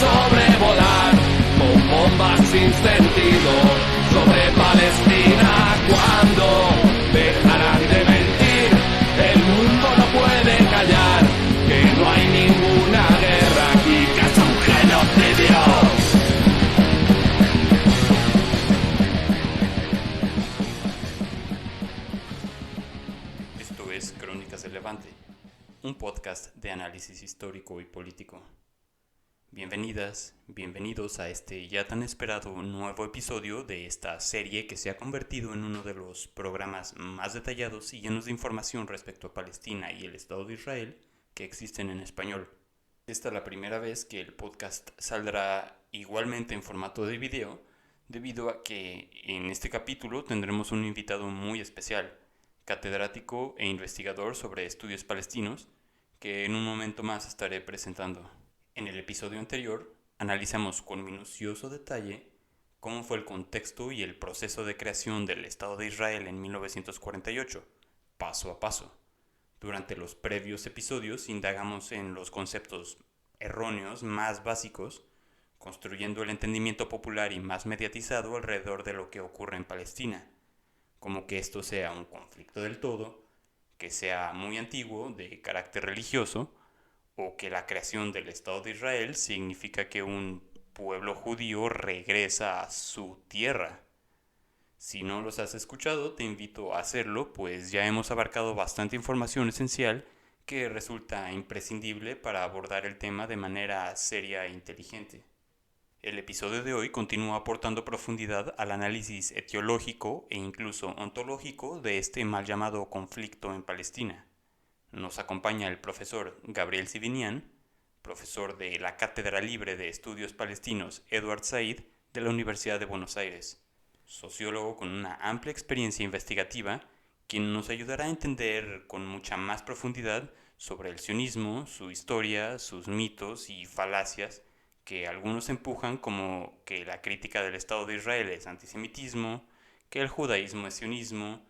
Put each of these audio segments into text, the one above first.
sobrevolar con bombas sin sentido sobre Palestina. Cuando dejarán de mentir, el mundo no puede callar, que no hay ninguna guerra aquí, que es un genocidio. Esto es Crónicas del Levante, un podcast de análisis histórico y político. Bienvenidas, bienvenidos a este ya tan esperado nuevo episodio de esta serie que se ha convertido en uno de los programas más detallados y llenos de información respecto a Palestina y el Estado de Israel que existen en español. Esta es la primera vez que el podcast saldrá igualmente en formato de video, debido a que en este capítulo tendremos un invitado muy especial, catedrático e investigador sobre estudios palestinos, que en un momento más estaré presentando. En el episodio anterior analizamos con minucioso detalle cómo fue el contexto y el proceso de creación del Estado de Israel en 1948, paso a paso. Durante los previos episodios indagamos en los conceptos erróneos más básicos, construyendo el entendimiento popular y más mediatizado alrededor de lo que ocurre en Palestina, como que esto sea un conflicto del todo, que sea muy antiguo, de carácter religioso, o que la creación del Estado de Israel significa que un pueblo judío regresa a su tierra. Si no los has escuchado, te invito a hacerlo, pues ya hemos abarcado bastante información esencial que resulta imprescindible para abordar el tema de manera seria e inteligente. El episodio de hoy continúa aportando profundidad al análisis etiológico e incluso ontológico de este mal llamado conflicto en Palestina. Nos acompaña el profesor Gabriel Sivinian, profesor de la Cátedra Libre de Estudios Palestinos Edward Said de la Universidad de Buenos Aires, sociólogo con una amplia experiencia investigativa, quien nos ayudará a entender con mucha más profundidad sobre el sionismo, su historia, sus mitos y falacias, que algunos empujan como que la crítica del Estado de Israel es antisemitismo, que el judaísmo es sionismo,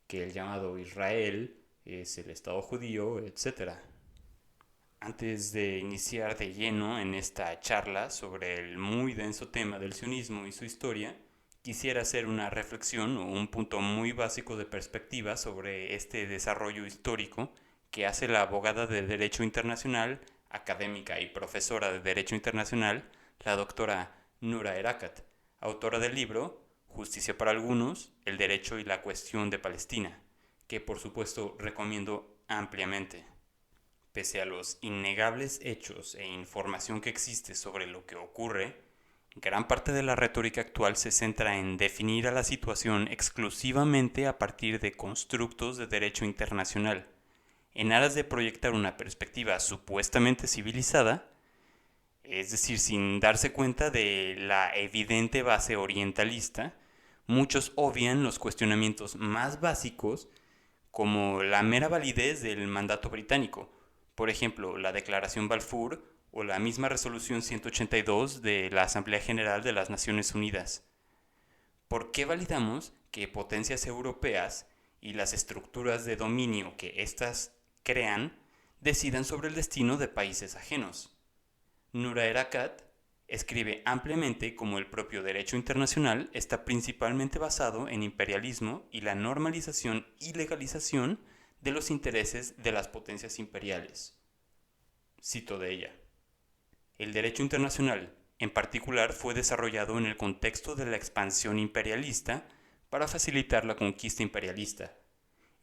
que el llamado Israel es el Estado judío, etc. Antes de iniciar de lleno en esta charla sobre el muy denso tema del sionismo y su historia, quisiera hacer una reflexión o un punto muy básico de perspectiva sobre este desarrollo histórico que hace la abogada de Derecho Internacional, académica y profesora de Derecho Internacional, la doctora Nura Erakat, autora del libro Justicia para algunos, el derecho y la cuestión de Palestina, que por supuesto recomiendo ampliamente. Pese a los innegables hechos e información que existe sobre lo que ocurre, gran parte de la retórica actual se centra en definir a la situación exclusivamente a partir de constructos de derecho internacional, en aras de proyectar una perspectiva supuestamente civilizada, es decir, sin darse cuenta de la evidente base orientalista. Muchos obvian los cuestionamientos más básicos como la mera validez del mandato británico, por ejemplo, la Declaración Balfour o la misma Resolución 182 de la Asamblea General de las Naciones Unidas. ¿Por qué validamos que potencias europeas y las estructuras de dominio que éstas crean decidan sobre el destino de países ajenos? Nura Erakat escribe ampliamente cómo el propio derecho internacional está principalmente basado en imperialismo y la normalización y legalización de los intereses de las potencias imperiales. Cito de ella: el derecho internacional, en particular, fue desarrollado en el contexto de la expansión imperialista para facilitar la conquista imperialista.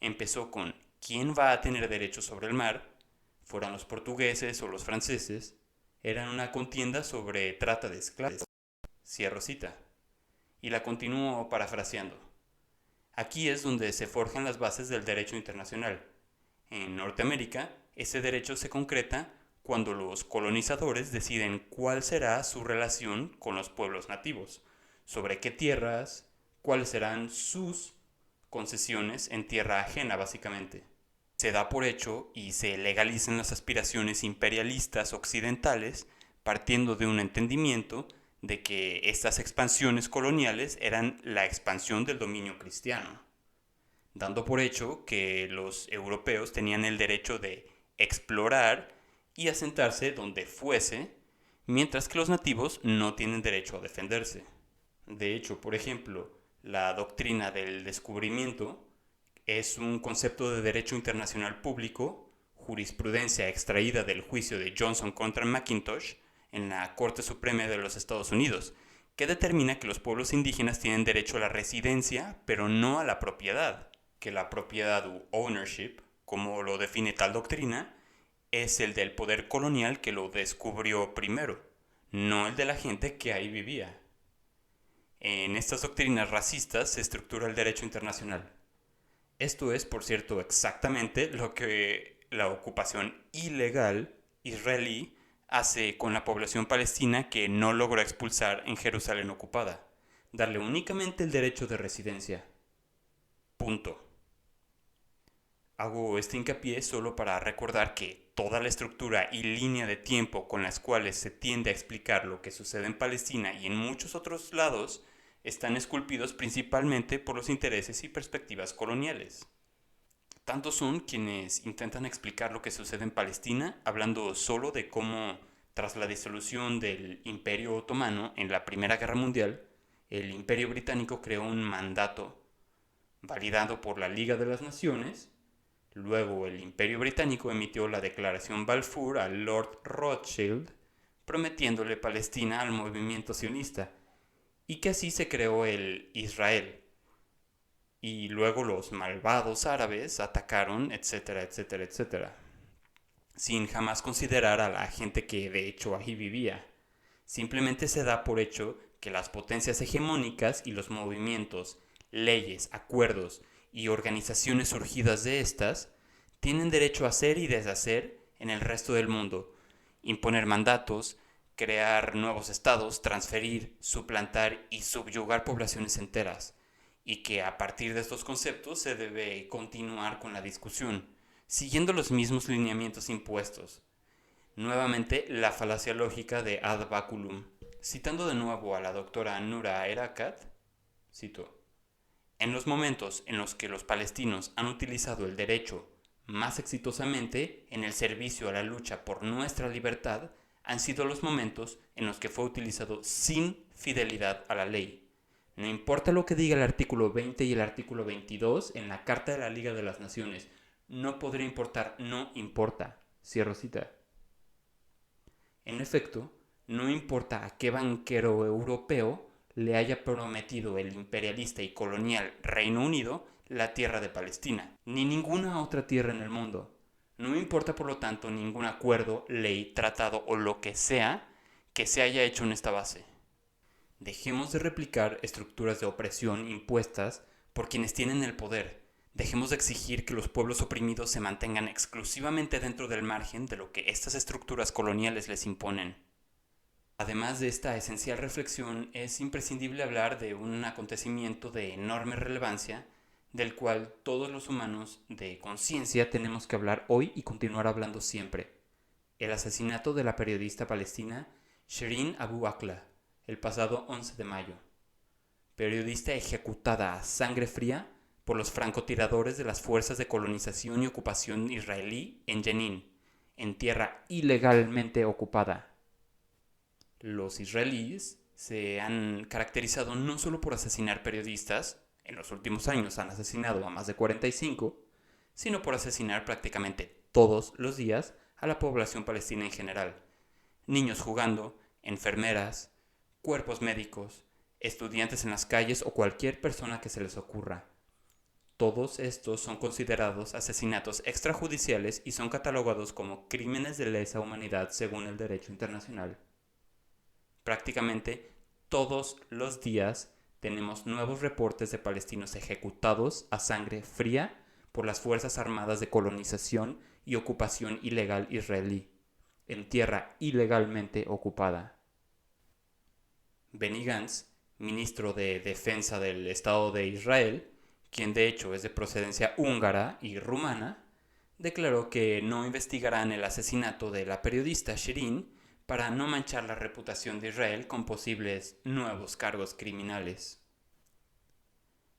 Empezó con ¿quién va a tener derecho sobre el mar? Fueran los portugueses o los franceses. Era una contienda sobre trata de esclavos. Cierro cita. Y la continúo parafraseando. Aquí es donde se forjan las bases del derecho internacional. En Norteamérica, ese derecho se concreta cuando los colonizadores deciden cuál será su relación con los pueblos nativos, sobre qué tierras, cuáles serán sus concesiones en tierra ajena, básicamente. Se da por hecho y se legalizan las aspiraciones imperialistas occidentales partiendo de un entendimiento de que estas expansiones coloniales eran la expansión del dominio cristiano, dando por hecho que los europeos tenían el derecho de explorar y asentarse donde fuese, mientras que los nativos no tienen derecho a defenderse. De hecho, por ejemplo, la doctrina del descubrimiento es un concepto de derecho internacional público, jurisprudencia extraída del juicio de Johnson contra McIntosh en la Corte Suprema de los Estados Unidos, que determina que los pueblos indígenas tienen derecho a la residencia, pero no a la propiedad, que la propiedad u ownership, como lo define tal doctrina, es el del poder colonial que lo descubrió primero, no el de la gente que ahí vivía. En estas doctrinas racistas se estructura el derecho internacional. Esto es, por cierto, exactamente lo que la ocupación ilegal israelí hace con la población palestina que no logró expulsar en Jerusalén ocupada, darle únicamente el derecho de residencia. Punto. Hago este hincapié solo para recordar que toda la estructura y línea de tiempo con las cuales se tiende a explicar lo que sucede en Palestina y en muchos otros lados están esculpidos principalmente por los intereses y perspectivas coloniales. Tantos son quienes intentan explicar lo que sucede en Palestina hablando solo de cómo, tras la disolución del Imperio Otomano en la Primera Guerra Mundial, el Imperio Británico creó un mandato validado por la Liga de las Naciones. Luego el Imperio Británico emitió la Declaración Balfour a Lord Rothschild, prometiéndole Palestina al movimiento sionista, y que así se creó el Israel. Y luego los malvados árabes atacaron, etcétera, etcétera, etcétera, sin jamás considerar a la gente que de hecho ahí vivía. Simplemente se da por hecho que las potencias hegemónicas y los movimientos, leyes, acuerdos y organizaciones surgidas de estas tienen derecho a hacer y deshacer en el resto del mundo, imponer mandatos, crear nuevos estados, transferir, suplantar y subyugar poblaciones enteras, y que a partir de estos conceptos se debe continuar con la discusión, siguiendo los mismos lineamientos impuestos. Nuevamente, la falacia lógica de ad baculum. Citando de nuevo a la doctora Nura Erakat, cito: en los momentos en los que los palestinos han utilizado el derecho más exitosamente en el servicio a la lucha por nuestra libertad, han sido los momentos en los que fue utilizado sin fidelidad a la ley. No importa lo que diga el artículo 20 y el artículo 22 en la Carta de la Liga de las Naciones, no podría importar, no importa. Cierro cita. En efecto, no importa a qué banquero europeo le haya prometido el imperialista y colonial Reino Unido la tierra de Palestina, ni ninguna otra tierra en el mundo. No importa, por lo tanto, ningún acuerdo, ley, tratado o lo que sea que se haya hecho en esta base. Dejemos de replicar estructuras de opresión impuestas por quienes tienen el poder. Dejemos de exigir que los pueblos oprimidos se mantengan exclusivamente dentro del margen de lo que estas estructuras coloniales les imponen. Además de esta esencial reflexión, es imprescindible hablar de un acontecimiento de enorme relevancia, del cual todos los humanos de conciencia tenemos que hablar hoy y continuar hablando siempre: el asesinato de la periodista palestina Shireen Abu Akleh, el pasado 11 de mayo. Periodista ejecutada a sangre fría por los francotiradores de las fuerzas de colonización y ocupación israelí en Jenin, en tierra ilegalmente ocupada. Los israelíes se han caracterizado no solo por asesinar periodistas, en los últimos años han asesinado a más de 45, sino por asesinar prácticamente todos los días a la población palestina en general. Niños jugando, enfermeras, cuerpos médicos, estudiantes en las calles o cualquier persona que se les ocurra. Todos estos son considerados asesinatos extrajudiciales y son catalogados como crímenes de lesa humanidad según el derecho internacional. Prácticamente todos los días tenemos nuevos reportes de palestinos ejecutados a sangre fría por las Fuerzas Armadas de Colonización y Ocupación Ilegal israelí, en tierra ilegalmente ocupada. Benny Gantz, ministro de Defensa del Estado de Israel, quien de hecho es de procedencia húngara y rumana, declaró que no investigarán el asesinato de la periodista Shireen para no manchar la reputación de Israel con posibles nuevos cargos criminales.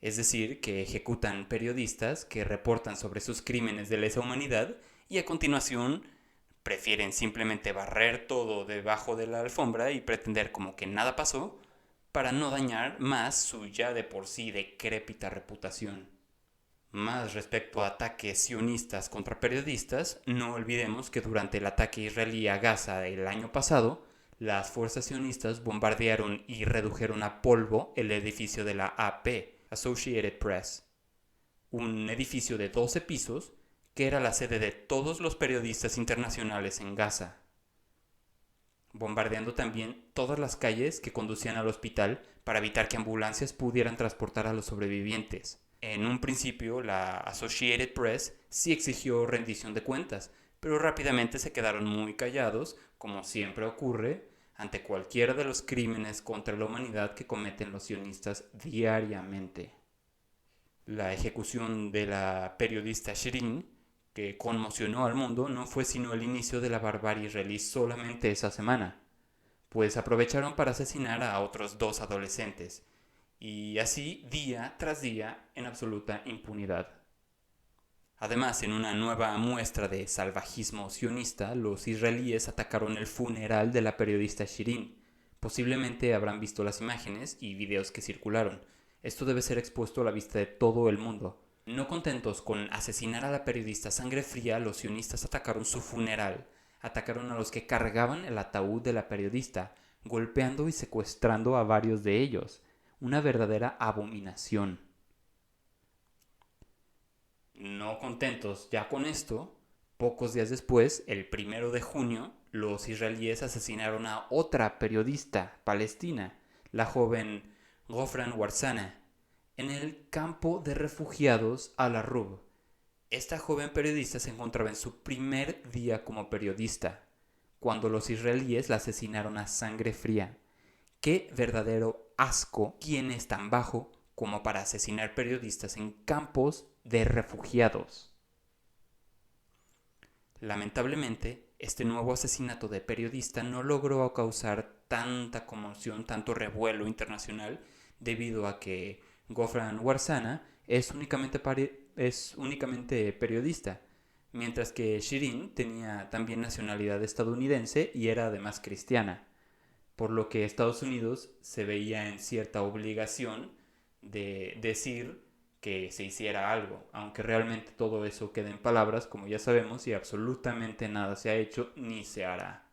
Es decir, que ejecutan periodistas que reportan sobre sus crímenes de lesa humanidad y a continuación Prefieren simplemente barrer todo debajo de la alfombra y pretender como que nada pasó para no dañar más su ya de por sí decrépita reputación. Más respecto a ataques sionistas contra periodistas, no olvidemos que durante el ataque israelí a Gaza el año pasado, las fuerzas sionistas bombardearon y redujeron a polvo el edificio de la AP, Associated Press, un edificio de 12 pisos que era la sede de todos los periodistas internacionales en Gaza, bombardeando también todas las calles que conducían al hospital para evitar que ambulancias pudieran transportar a los sobrevivientes. En un principio, la Associated Press sí exigió rendición de cuentas, pero rápidamente se quedaron muy callados, como siempre ocurre, ante cualquiera de los crímenes contra la humanidad que cometen los sionistas diariamente. La ejecución de la periodista Shirin, que conmocionó al mundo, no fue sino el inicio de la barbarie israelí solamente esa semana, pues aprovecharon para asesinar a otros 2 adolescentes, y así día tras día en absoluta impunidad. Además, en una nueva muestra de salvajismo sionista, los israelíes atacaron el funeral de la periodista Shirin. Posiblemente habrán visto las imágenes y videos que circularon. Esto debe ser expuesto a la vista de todo el mundo. No contentos con asesinar a la periodista a sangre fría, los sionistas atacaron su funeral. Atacaron a los que cargaban el ataúd de la periodista, golpeando y secuestrando a varios de ellos. Una verdadera abominación. No contentos ya con esto, pocos días después, el 1 de junio, los israelíes asesinaron a otra periodista palestina, la joven Ghofran Warsana, en el campo de refugiados Al-Arub. Esta joven periodista se encontraba en su primer día como periodista, cuando los israelíes la asesinaron a sangre fría. ¡Qué verdadero asco! ¿Quién es tan bajo como para asesinar periodistas en campos de refugiados? Lamentablemente, este nuevo asesinato de periodista no logró causar tanta conmoción, tanto revuelo internacional, debido a que Ghofran Warsana es únicamente periodista, mientras que Shirin tenía también nacionalidad estadounidense y era además cristiana, por lo que Estados Unidos se veía en cierta obligación de decir que se hiciera algo, aunque realmente todo eso queda en palabras, como ya sabemos, y absolutamente nada se ha hecho ni se hará.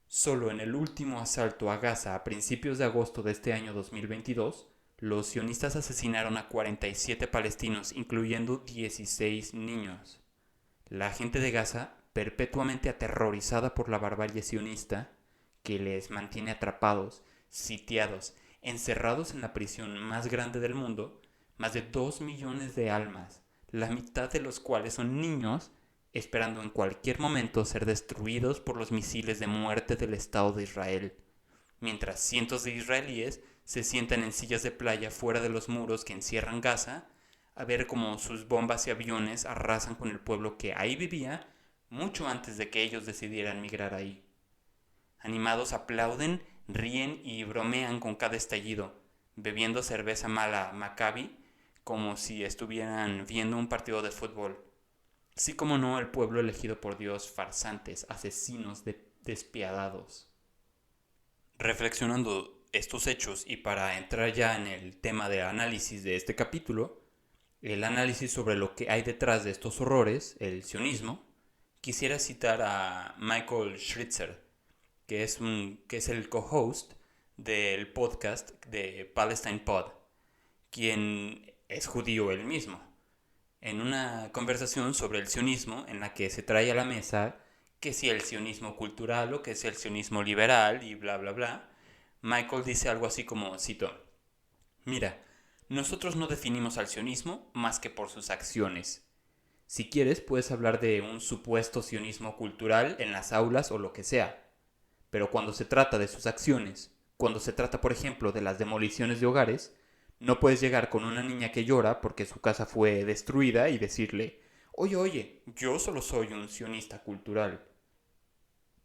Solo en el último asalto a Gaza a principios de agosto de este año 2022, los sionistas asesinaron a 47 palestinos, incluyendo 16 niños. La gente de Gaza, perpetuamente aterrorizada por la barbarie sionista, que les mantiene atrapados, sitiados, encerrados en la prisión más grande del mundo, más de 2 millones de almas, la mitad de los cuales son niños, esperando en cualquier momento ser destruidos por los misiles de muerte del Estado de Israel, mientras cientos de israelíes se sientan en sillas de playa fuera de los muros que encierran Gaza, a ver cómo sus bombas y aviones arrasan con el pueblo que ahí vivía mucho antes de que ellos decidieran migrar ahí. Animados aplauden, ríen y bromean con cada estallido, bebiendo cerveza mala Maccabi como si estuvieran viendo un partido de fútbol. Así como no el pueblo elegido por Dios, farsantes, asesinos despiadados. Reflexionando estos hechos y para entrar ya en el tema de análisis de este capítulo, el análisis sobre lo que hay detrás de estos horrores, el sionismo, quisiera citar a Michael Schritzer, que es el co-host del podcast de Palestine Pod, quien es judío él mismo. En una conversación sobre el sionismo, en la que se trae a la mesa que si el sionismo cultural o que si el sionismo liberal y bla bla bla, Michael dice algo así como, cito, «Mira, nosotros no definimos al sionismo más que por sus acciones. Si quieres, puedes hablar de un supuesto sionismo cultural en las aulas o lo que sea. Pero cuando se trata de sus acciones, cuando se trata, por ejemplo, de las demoliciones de hogares, no puedes llegar con una niña que llora porque su casa fue destruida y decirle, oye, yo solo soy un sionista cultural».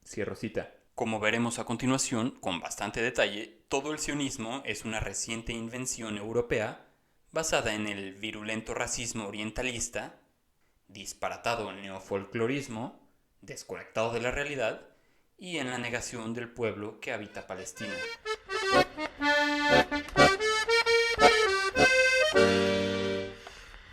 Cierro cita. Como veremos a continuación, con bastante detalle, todo el sionismo es una reciente invención europea basada en el virulento racismo orientalista, disparatado neofolclorismo, desconectado de la realidad y en la negación del pueblo que habita Palestina.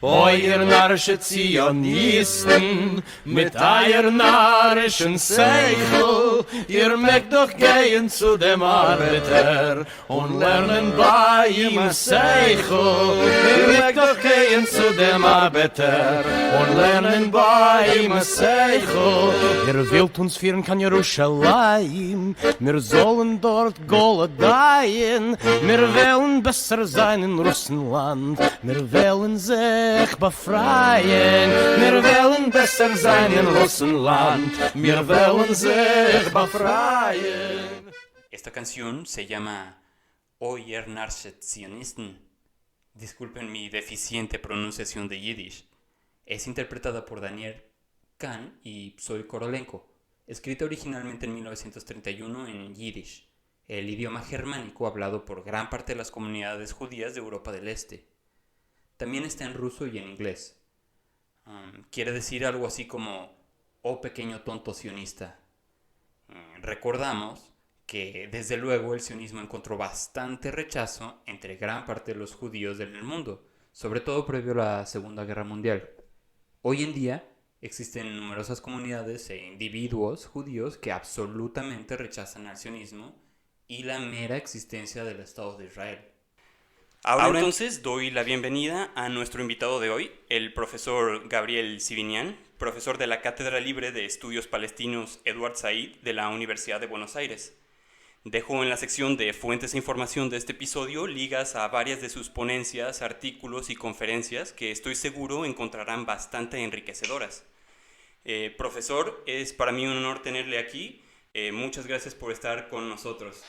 Euer narische Zionisten mit eier narischen Seichel, ihr mögt doch gehen zu dem Arbeiter und lernen bei ihm Seichel. Ihr mögt doch gehen zu dem Arbeiter und lernen bei ihm Seichel. Ihr wollt uns führen kann Jerusalem, wir sollen dort Goldaien, wir wollen besser sein in Russland, wir wollen sich befreien, wir wollen besser sein in Russland, wir wollen sich befreien. Esta canción se llama Euer narische Zionisten. Disculpen mi deficiente pronunciación de Yiddish. Es interpretada por Daniel Kahn y Zoe Korolenko, escrita originalmente en 1931 en Yiddish, el idioma germánico hablado por gran parte de las comunidades judías de Europa del Este. También está en ruso y en inglés. Quiere decir algo así como, oh pequeño tonto sionista. Recordamos que desde luego el sionismo encontró bastante rechazo entre gran parte de los judíos del mundo, sobre todo previo a la Segunda Guerra Mundial. Hoy en día existen numerosas comunidades e individuos judíos que absolutamente rechazan al sionismo y la mera existencia del Estado de Israel. Ahora entonces doy la bienvenida a nuestro invitado de hoy, el profesor Gabriel Sibinian, profesor de la Cátedra Libre de Estudios Palestinos Edward Said de la Universidad de Buenos Aires. Dejo en la sección de fuentes e información de este episodio ligas a varias de sus ponencias, artículos y conferencias que estoy seguro encontrarán bastante enriquecedoras. Profesor, es para mí un honor tenerle aquí. Muchas gracias por estar con nosotros.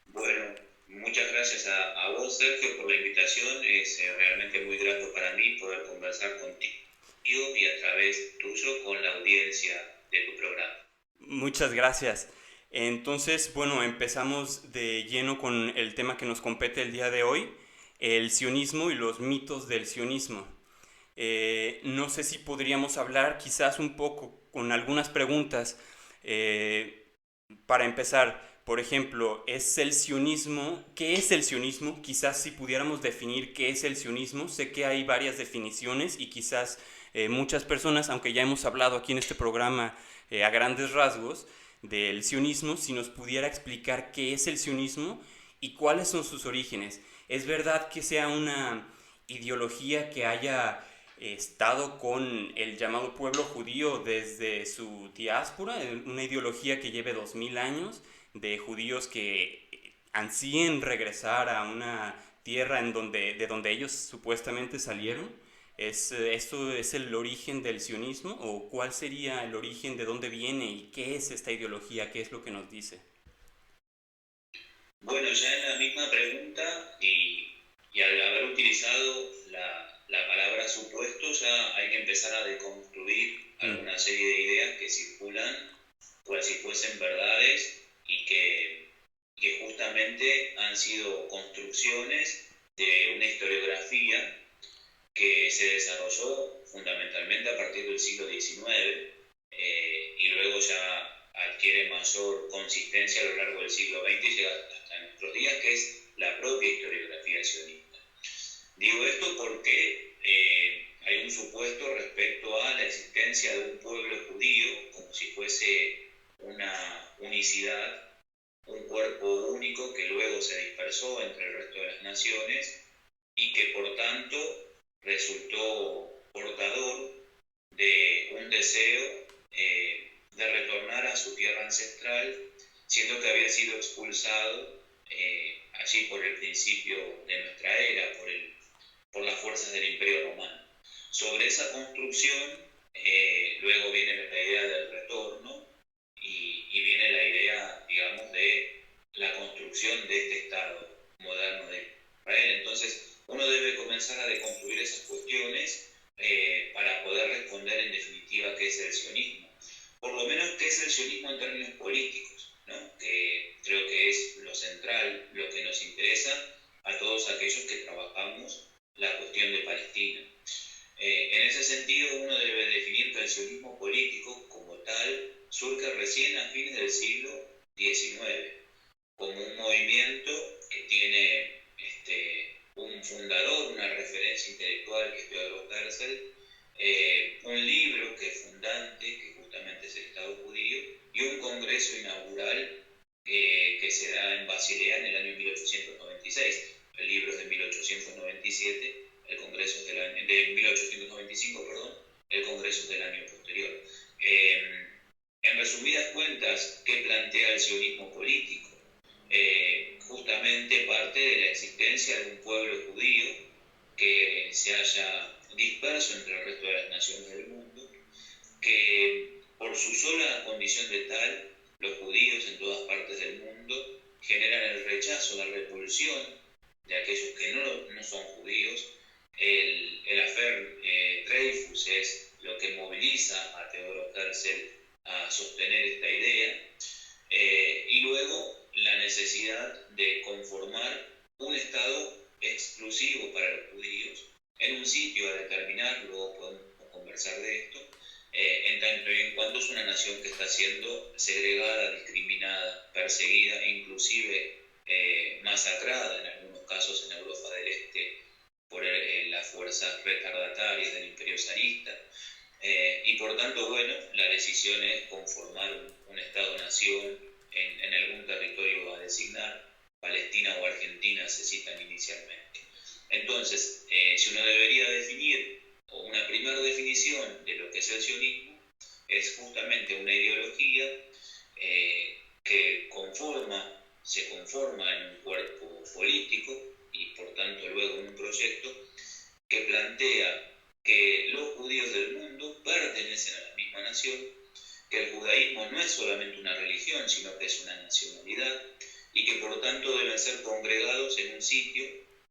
Bueno, muchas gracias a vos, Sergio, por la invitación. Es realmente muy grato para mí poder conversar contigo y a través tuyo con la audiencia de tu programa. Muchas gracias. Entonces, bueno, empezamos de lleno con el tema que nos compete el día de hoy, el sionismo y los mitos del sionismo. No sé si podríamos hablar quizás un poco con algunas preguntas para empezar. Por ejemplo, ¿es el sionismo? ¿Qué es el sionismo? Quizás si pudiéramos definir qué es el sionismo. Sé que hay varias definiciones y quizás muchas personas, aunque ya hemos hablado aquí en este programa a grandes rasgos del sionismo, si nos pudiera explicar qué es el sionismo y cuáles son sus orígenes. ¿Es verdad que sea una ideología que haya estado con el llamado pueblo judío desde su diáspora, una ideología que lleve 2000 años, de judíos que ansíen regresar a una tierra de donde ellos supuestamente salieron? ¿Esto es el origen del sionismo? ¿O cuál sería el origen, de dónde viene y qué es esta ideología? ¿Qué es lo que nos dice? Bueno, ya en la misma pregunta y al haber utilizado la palabra supuesto, ya hay que empezar a deconstruir alguna serie de ideas que circulan cual si fuesen verdades y que justamente han sido construcciones de una historiografía que se desarrolló fundamentalmente a partir del siglo XIX y luego ya adquiere mayor consistencia a lo largo del siglo XX y llega hasta nuestros días, que es la propia historiografía sionista. Digo esto porque hay un supuesto respecto a la existencia de un pueblo judío como si fuese una unicidad, un cuerpo único que luego se dispersó entre el resto de las naciones y que por tanto resultó portador de un deseo de retornar a su tierra ancestral, siendo que había sido expulsado allí por el principio de nuestra era, por las fuerzas del Imperio Romano. Sobre esa construcción luego viene la idea del retorno y viene la idea, digamos, de la construcción de este Estado moderno de Israel. Entonces, uno debe comenzar a deconstruir esas cuestiones para poder responder en definitiva qué es el sionismo. Por lo menos qué es el sionismo en términos políticos, ¿no? Que creo que es lo central, lo que nos interesa a todos aquellos que trabajamos la cuestión de Palestina. En ese sentido, uno debe definir que el sionismo político, como tal, surge recién a fines del siglo XIX, como un movimiento que tiene un fundador, una referencia intelectual, que es Theodor Herzl, un libro que es fundante, que justamente es el Estado judío, y un congreso inaugural que se da en Basilea en el año 1896. El libro es de 1897, el congreso es de 1895, perdón, el congreso es del año posterior. En resumidas cuentas, ¿qué plantea el sionismo político? Justamente parte de la existencia de un pueblo judío que se haya disperso entre el resto de las naciones del mundo, que por su sola condición de tal, los judíos en todas partes del mundo generan el rechazo, la repulsión de aquellos que no son judíos. El affair Dreyfus es lo que moviliza a Theodor Herzl a sostener esta idea, y luego la necesidad de conformar un Estado exclusivo para los judíos en un sitio a determinar, luego podemos conversar de esto, en tanto y en cuanto es una nación que está siendo segregada, discriminada, perseguida, inclusive masacrada en algunos casos en Europa del Este por las fuerzas retardatarias del Imperio zarista. Y por tanto, bueno, la decisión es conformar un Estado-nación en algún territorio a designar. Palestina o Argentina se citan inicialmente. Entonces, si uno debería definir, o una primera definición de lo que es el sionismo, es justamente una ideología que se conforma en un cuerpo político y por tanto luego en un proyecto que plantea que los judíos del mundo pertenecen a la misma nación, que el judaísmo no es solamente una religión, sino que es una nacionalidad, y que por tanto deben ser congregados en un sitio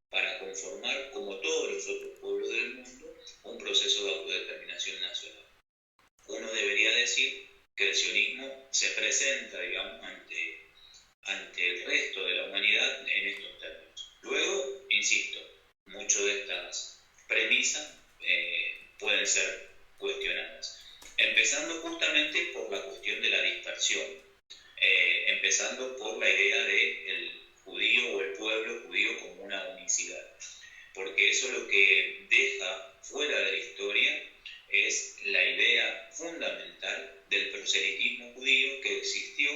para conformar, como todos los otros pueblos del mundo, un proceso de autodeterminación nacional. Uno debería decir que el sionismo se presenta, digamos, ante el resto de la humanidad en estos términos. Luego, insisto, muchas de estas premisas pueden ser cuestionadas, empezando justamente por la cuestión de la dispersión, empezando por la idea del judío o el pueblo judío como una unicidad, porque eso lo que deja fuera de la historia es la idea fundamental del proselitismo judío que existió,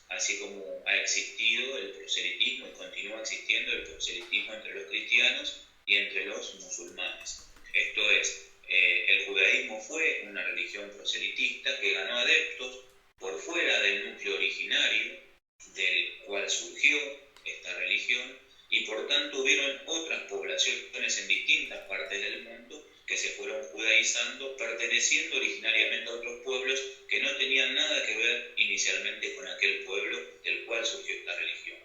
así como ha existido el proselitismo y continúa existiendo el proselitismo entre los cristianos y entre los musulmanes. Esto es, el judaísmo fue una religión proselitista que ganó adeptos por fuera del núcleo originario del cual surgió esta religión, y por tanto hubieron otras poblaciones en distintas partes del mundo que se fueron judaizando, perteneciendo originariamente a otros pueblos que no tenían nada que ver inicialmente con aquel pueblo del cual surgió esta religión.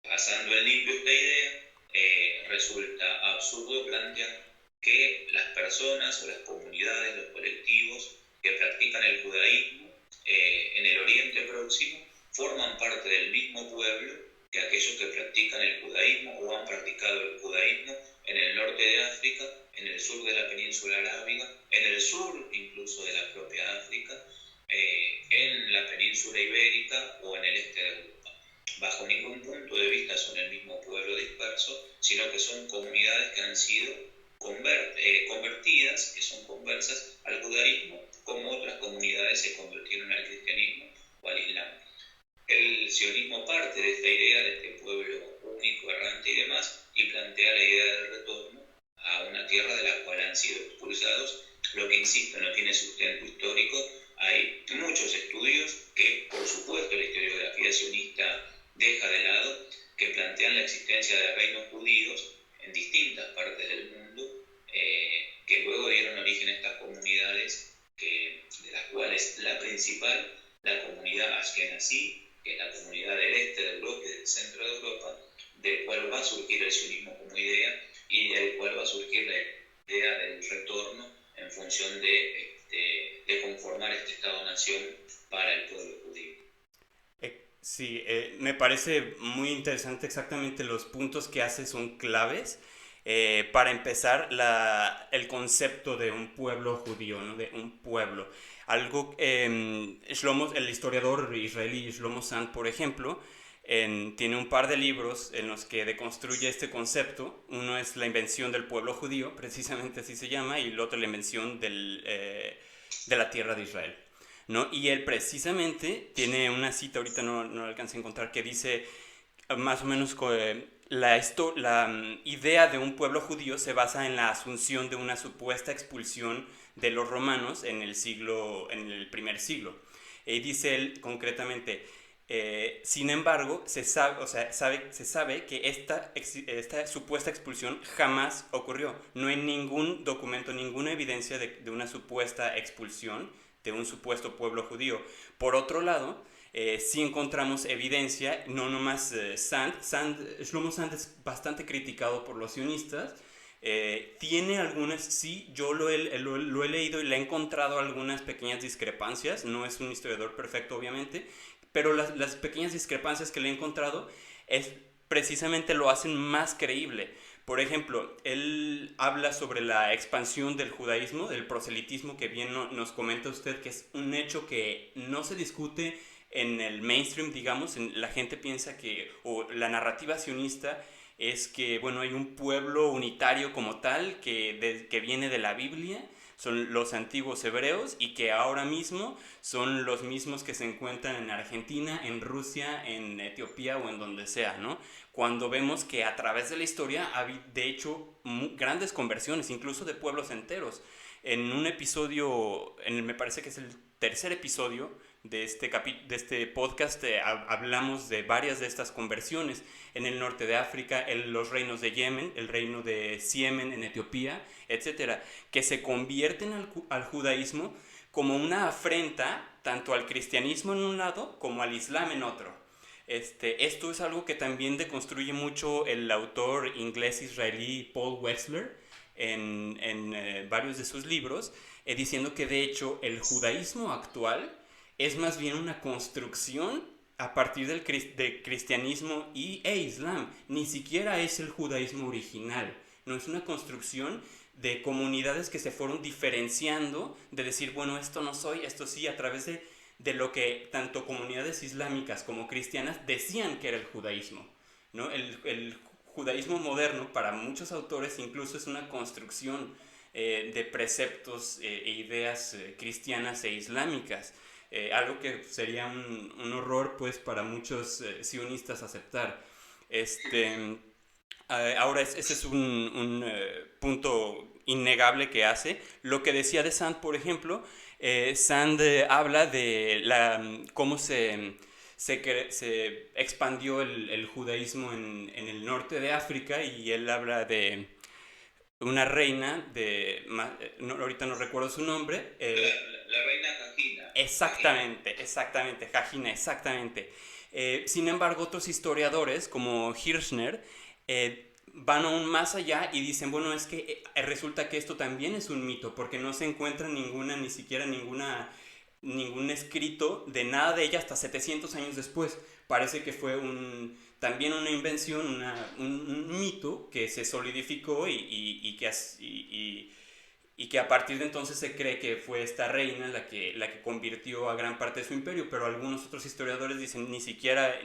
Pasando en limpio esta idea, resulta absurdo plantear que las personas o las comunidades, los colectivos que practican el judaísmo en el Oriente Próximo forman parte del mismo pueblo que aquellos que practican el judaísmo o han practicado el judaísmo en el norte de África, en el sur de la península arábiga, en el sur incluso de la propia África, en la península ibérica o en el este de Europa. Bajo ningún punto de vista son el mismo pueblo disperso, sino que son comunidades que han sido convertidas, que son conversas al judaísmo, como otras comunidades se convirtieron al cristianismo o al islam. El sionismo parte de esta idea de este pueblo único, errante y demás, y plantea la idea del retorno a una tierra de la cual han sido expulsados, lo que, insisto, no tiene sustento histórico. Hay muchos estudios que, por supuesto, la historiografía sionista deja de lado, que plantean la existencia de reinos judíos en distintas partes del mundo, que luego dieron origen a estas comunidades, de las cuales la principal, la comunidad Ashkenazí, que es la comunidad del este de Europa y del centro de Europa, del cual va a surgir el sionismo como idea y del cual va a surgir la idea del retorno en función de conformar este Estado-nación para el pueblo judío. Sí, me parece muy interesante, exactamente los puntos que hace son claves. Para empezar, el concepto de un pueblo judío, ¿no? De un pueblo. Algo, el historiador israelí Shlomo Sand, por ejemplo, tiene un par de libros en los que deconstruye este concepto. Uno es La invención del pueblo judío, precisamente así se llama, y el otro La invención de la tierra de Israel, ¿no? Y él precisamente tiene una cita, ahorita no la alcancé a encontrar, que dice más o menos la idea de un pueblo judío se basa en la asunción de una supuesta expulsión de los romanos en el primer siglo. Y dice él concretamente, sin embargo, se sabe que esta supuesta expulsión jamás ocurrió. No hay ningún documento, ninguna evidencia de una supuesta expulsión de un supuesto pueblo judío. Por otro lado, sí encontramos evidencia, no nomás Shlomo Sand es bastante criticado por los sionistas. Tiene algunas, sí, yo lo he leído y le he encontrado algunas pequeñas discrepancias. No es un historiador perfecto, obviamente, pero las pequeñas discrepancias que le he encontrado precisamente lo hacen más creíble. Por ejemplo, él habla sobre la expansión del judaísmo, del proselitismo, que bien nos comenta usted, que es un hecho que no se discute en el mainstream, digamos. La gente piensa o la narrativa sionista es que, bueno, hay un pueblo unitario como tal que viene de la Biblia, son los antiguos hebreos, y que ahora mismo son los mismos que se encuentran en Argentina, en Rusia, en Etiopía o en donde sea, ¿no? Cuando vemos que a través de la historia ha habido, de hecho, grandes conversiones, incluso de pueblos enteros. En un episodio, me parece que es el tercer episodio de este podcast, hablamos de varias de estas conversiones en el norte de África, los reinos de Yemen, el reino de Siemen en Etiopía, etcétera, que se convierten al judaísmo como una afrenta tanto al cristianismo en un lado como al islam en otro. Esto es algo que también deconstruye mucho el autor inglés israelí Paul Wexler en varios de sus libros, diciendo que de hecho el judaísmo actual es más bien una construcción a partir del cristianismo e islam. Ni siquiera es el judaísmo original, no es una construcción de comunidades que se fueron diferenciando, de decir, bueno, esto no soy, esto sí, a través de lo que tanto comunidades islámicas como cristianas decían que era el judaísmo, ¿no? El judaísmo moderno, para muchos autores, incluso es una construcción de preceptos e ideas cristianas e islámicas. Algo que sería un horror, pues, para muchos sionistas aceptar. Ahora ese es un punto innegable que hace. Lo que decía de Sand, por ejemplo, Sand habla de cómo se expandió el judaísmo en el norte de África, y él habla de una reina ahorita no recuerdo su nombre. La reina Jagina. Exactamente, Jagina, exactamente. Sin embargo, otros historiadores como Hirschner van aún más allá y dicen, bueno, es que resulta que esto también es un mito, porque no se encuentra ni siquiera ningún escrito de nada de ella hasta 700 años después. Parece que fue también una invención, un mito que se solidificó y que a partir de entonces se cree que fue esta reina la que convirtió a gran parte de su imperio. Pero algunos otros historiadores dicen ni siquiera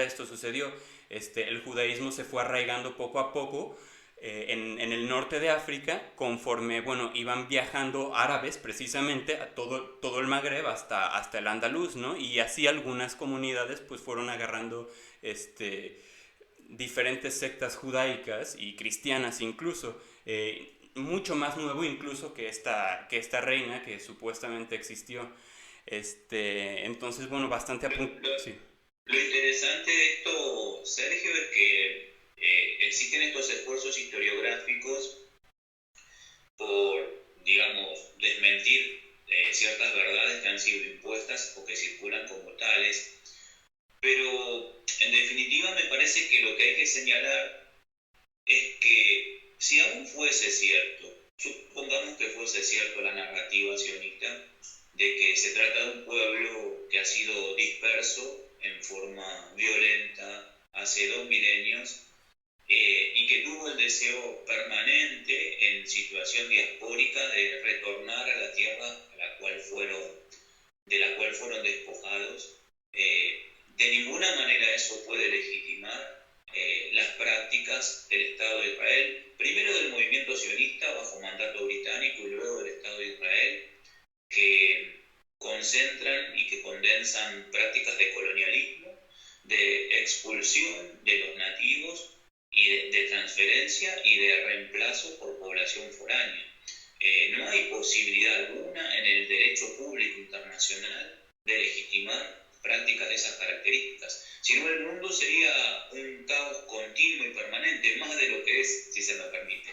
esto sucedió. El judaísmo se fue arraigando poco a poco en el norte de África, conforme, bueno, iban viajando árabes precisamente a todo el Magreb hasta el Andaluz, ¿no? Y así algunas comunidades pues fueron agarrando diferentes sectas judaicas y cristianas incluso, mucho más nuevo incluso que esta reina que supuestamente existió. Entonces, bueno, bastante sí. Lo interesante de esto, Sergio, es que existen estos esfuerzos historiográficos por, digamos, desmentir ciertas verdades que han sido impuestas o que circulan como tales, pero en definitiva me parece que lo que hay que señalar es que si aún fuese cierto, supongamos que fuese cierto la narrativa sionista de que se trata de un pueblo que ha sido disperso en forma violenta hace 2 milenios, y que tuvo el deseo permanente en situación diaspórica de retornar a la tierra de la cual fueron despojados. De ninguna manera eso puede legitimar las prácticas del Estado de Israel, primero del movimiento sionista bajo mandato británico y luego del Estado de Israel, que concentran y que condensan prácticas de colonialismo, de expulsión de los nativos y de transferencia y de reemplazo por población foránea. No hay posibilidad alguna en el derecho público internacional de legitimar prácticas de esas características, sino el mundo sería un caos continuo y permanente, más de lo que es, si se me permite.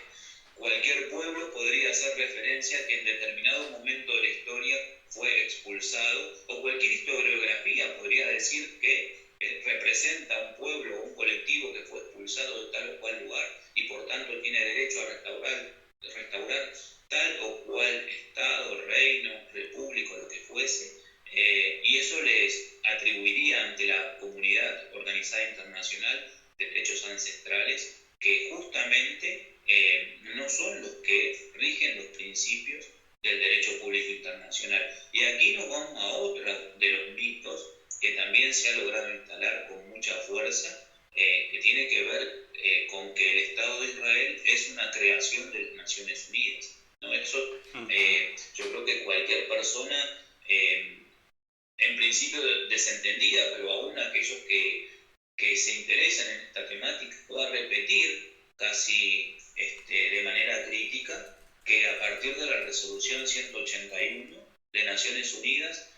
Cualquier pueblo podría hacer referencia a que en determinado momento de la historia fue expulsado, o cualquier historiografía podría decir que representa un pueblo o un colectivo que fue expulsado de tal o cual lugar y por tanto tiene derecho a restaurar tal o cual estado, reino, república, lo que fuese, y eso les atribuiría ante la comunidad organizada internacional derechos ancestrales que justamente no son los que rigen los principios del derecho público internacional. Y aquí nos vamos a otro de los mitos que también se ha logrado instalar con mucha fuerza, que tiene que ver con que el Estado de Israel es una creación de las Naciones Unidas, ¿no? Eso yo creo que cualquier persona, en principio desentendida, pero aún aquellos que se interesan en esta temática, va a repetir casi de manera crítica que a partir de la resolución 181 de Naciones Unidas,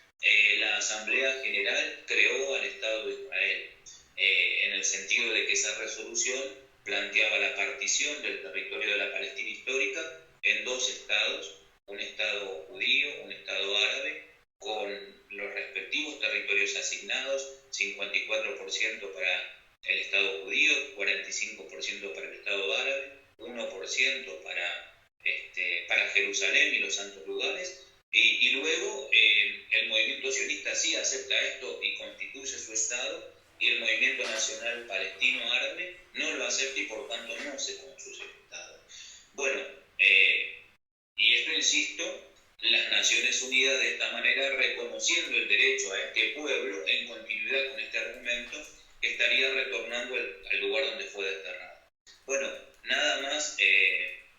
la Asamblea General creó al Estado de Israel, en el sentido de que esa resolución planteaba la partición del territorio de la Palestina histórica en dos estados, un estado judío, un estado árabe, con los respectivos territorios asignados, 54% para el estado judío, 45% para el estado árabe, 1% para Jerusalén y los santos lugares, y luego el movimiento sionista sí acepta esto y constituye su estado, y el movimiento nacional palestino árabe no lo acepta y por tanto no se construye el estado. Bueno, y esto, insisto, las Naciones Unidas de esta manera reconociendo el derecho a este pueblo en continuidad con este argumento, estaría retornando al lugar donde fue desterrado. Bueno, nada más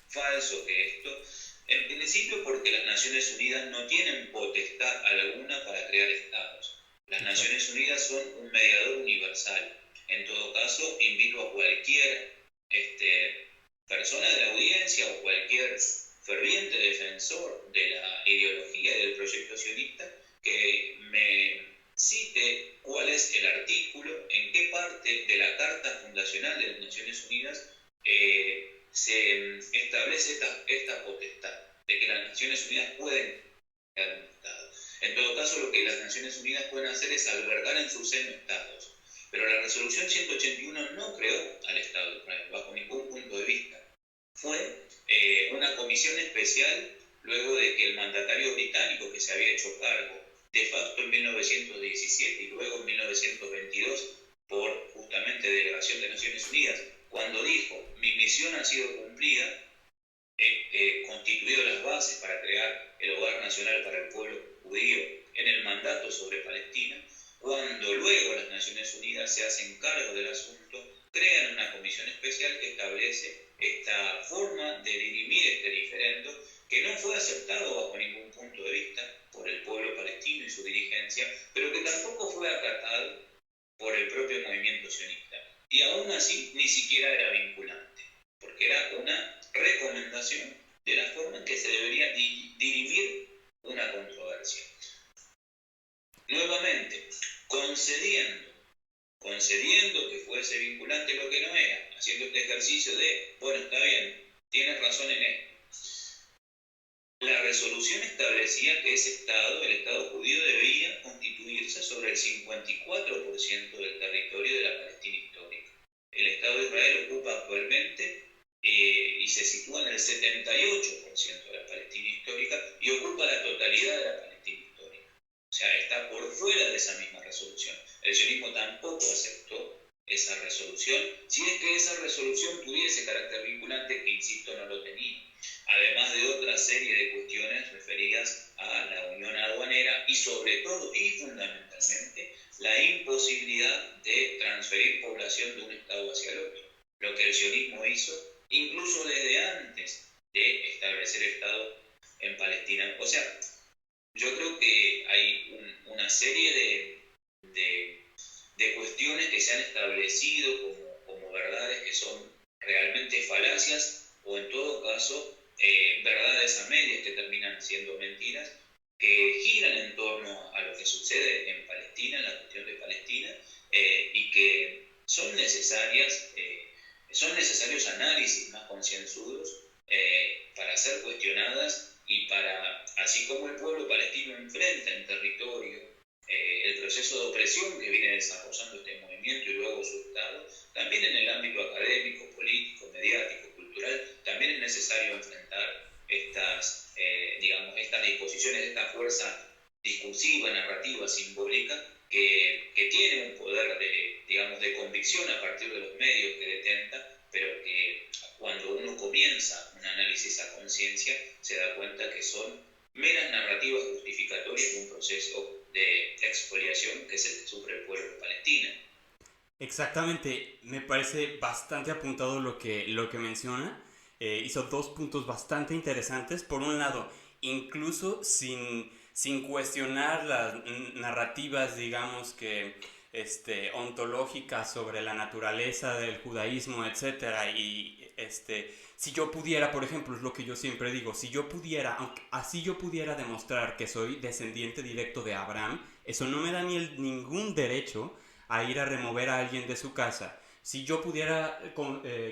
falso que esto, en principio porque las Naciones Unidas no tienen potestad alguna para crear estados. Las Naciones Unidas son un mediador universal. En todo caso, invito a cualquier persona de la audiencia o cualquier ferviente defensor de la ideología y del proyecto sionista que me cite cuál es el artículo, en qué parte de la Carta Fundacional de las Naciones Unidas se establece esta potestad de que las Naciones Unidas pueden crear un Estado. En todo caso, lo que las Naciones Unidas pueden hacer es albergar en su seno estados. Pero la resolución 181 no creó al Estado de Israel bajo ningún punto de vista. Fue una comisión especial luego de que el mandatario británico, que se había hecho cargo de facto en 1917 y luego en 1922 por justamente delegación de Naciones Unidas, cuando dijo mi misión ha sido cumplida, constituido las bases para crear el hogar nacional para el pueblo judío en el mandato sobre Palestina, cuando luego las Naciones Unidas se hacen cargo del asunto, crean una comisión especial que establece esta forma de dirimir este diferendo que no fue aceptado bajo ningún punto de vista por el pueblo palestino y su dirigencia, pero que tampoco fue acatado por el propio movimiento sionista. Y aún así ni siquiera era vinculante, porque era una recomendación de la forma en que se debería dirimir una controversia. Nuevamente, concediendo que fuese vinculante lo que no era, haciendo este ejercicio de, bueno, está bien, tienes razón en esto. La resolución establecía que ese Estado, el Estado judío, debía constituirse sobre el 54% del territorio de la Palestina histórica. El Estado de Israel ocupa actualmente y se sitúa en el 78% de la Palestina histórica y ocupa la totalidad de la Palestina histórica. O sea, está por fuera de esa misma resolución. El sionismo tampoco aceptó esa resolución, si es que esa resolución tuviese carácter vinculante, que insisto no lo tenía, además de otra serie de cuestiones referidas a la unión aduanera y sobre todo y fundamentalmente la imposibilidad de transferir población de un estado hacia el otro, lo que el sionismo hizo incluso desde antes de establecer estado en Palestina. O sea, yo creo que hay una serie de cuestiones que se han establecido como verdades que son realmente falacias o en todo caso verdades a medias que terminan siendo mentiras, que giran en torno a lo que sucede en Palestina, en la cuestión de Palestina, y que son necesarios análisis más concienzudos para ser cuestionadas y para, así como el pueblo palestino enfrenta en territorio el proceso de opresión que viene desarrollando este movimiento y luego su Estado, también en el ámbito académico, político, mediático, cultural, también es necesario enfrentar estas disposiciones, esta fuerza discursiva, narrativa, simbólica, que tiene un poder de convicción a partir de los medios que detenta, pero que cuando uno comienza un análisis a conciencia se da cuenta que son meras narrativas justificatorias de un proceso de expoliación que es el que sufre el pueblo de Palestina. Exactamente, me parece bastante apuntado lo que menciona. Hizo dos puntos bastante interesantes. Por un lado, incluso sin cuestionar las narrativas, digamos que ontológicas sobre la naturaleza del judaísmo, etcétera, y si yo pudiera, por ejemplo, es lo que yo siempre digo, si yo pudiera, aunque así yo pudiera demostrar que soy descendiente directo de Abraham, eso no me da ningún derecho a ir a remover a alguien de su casa. Si yo pudiera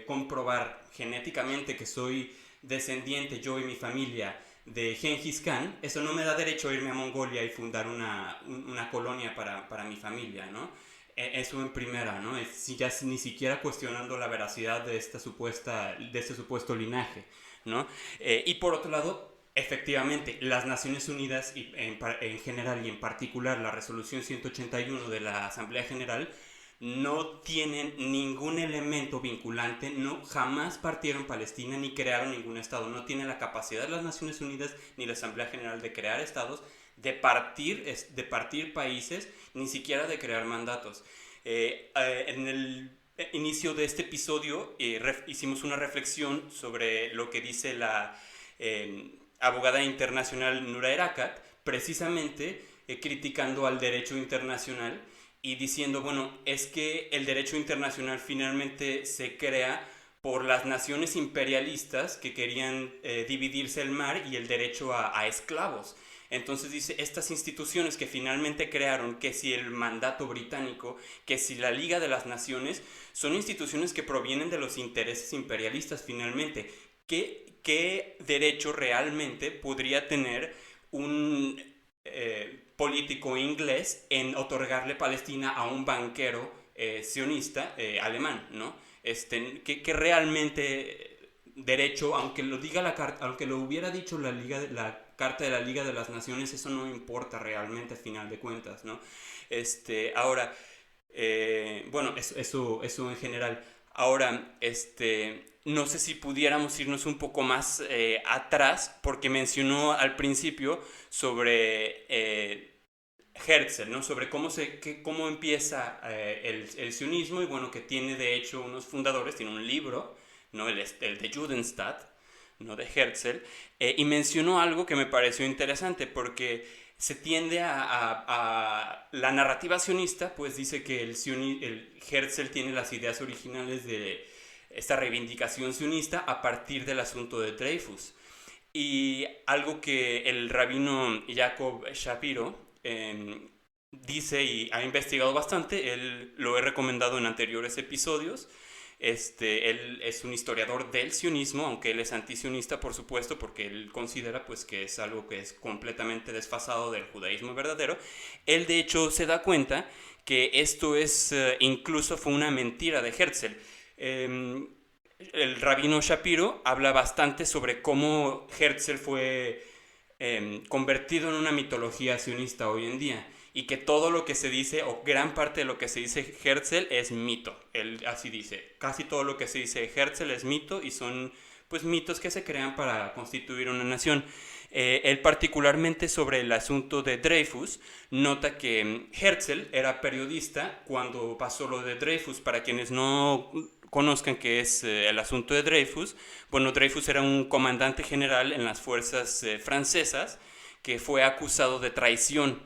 comprobar genéticamente que soy descendiente, yo y mi familia, de Gengis Khan, eso no me da derecho a irme a Mongolia y fundar una colonia para mi familia, ¿no? Eso en primera, ¿no? Ya ni siquiera cuestionando la veracidad de este supuesto linaje, ¿no? Y por otro lado, efectivamente, las Naciones Unidas en general y en particular la Resolución 181 de la Asamblea General no tienen ningún elemento vinculante, jamás partieron Palestina ni crearon ningún estado, no tienen la capacidad de las Naciones Unidas ni la Asamblea General de crear estados, de partir países, ni siquiera de crear mandatos. En el inicio de este episodio hicimos una reflexión sobre lo que dice la abogada internacional Noura Erakat, precisamente criticando al derecho internacional y diciendo, bueno, es que el derecho internacional finalmente se crea por las naciones imperialistas que querían dividirse el mar y el derecho a esclavos. Entonces dice, estas instituciones que finalmente crearon, que si el mandato británico, que si la Liga de las Naciones, son instituciones que provienen de los intereses imperialistas finalmente. ¿Qué derecho realmente podría tener un político inglés en otorgarle Palestina a un banquero sionista alemán, ¿no? Que realmente derecho, aunque lo diga aunque lo hubiera dicho la Carta de la Liga de las Naciones, eso no importa realmente a final de cuentas, ¿no? Ahora, bueno, eso en general. Ahora, no sé si pudiéramos irnos un poco más atrás, porque mencionó al principio sobre Herzl, ¿no? Sobre cómo empieza el sionismo, y bueno, que tiene de hecho unos fundadores, tiene un libro, ¿no? El de Judenstadt, ¿no? De Herzl, y mencionó algo que me pareció interesante, porque se tiende a la narrativa sionista, pues dice que el Herzl tiene las ideas originales de esta reivindicación sionista a partir del asunto de Dreyfus. Y algo que el rabino Jacob Shapiro dice y ha investigado bastante, él lo he recomendado en anteriores episodios. Él es un historiador del sionismo, aunque él es antisionista, por supuesto, porque él considera pues, que es algo que es completamente desfasado del judaísmo verdadero. Él, de hecho, se da cuenta que esto incluso fue una mentira de Herzl. El rabino Shapiro habla bastante sobre cómo Herzl fue convertido en una mitología sionista hoy en día. y que todo lo que se dice, o gran parte de lo que se dice Herzl es mito. Él así dice, casi todo lo que se dice Herzl es mito y son pues mitos que se crean para constituir una nación. Él particularmente sobre el asunto de Dreyfus nota que Herzl era periodista cuando pasó lo de Dreyfus. Para quienes no conozcan qué es el asunto de Dreyfus, bueno, Dreyfus era un comandante general en las fuerzas francesas que fue acusado de traición.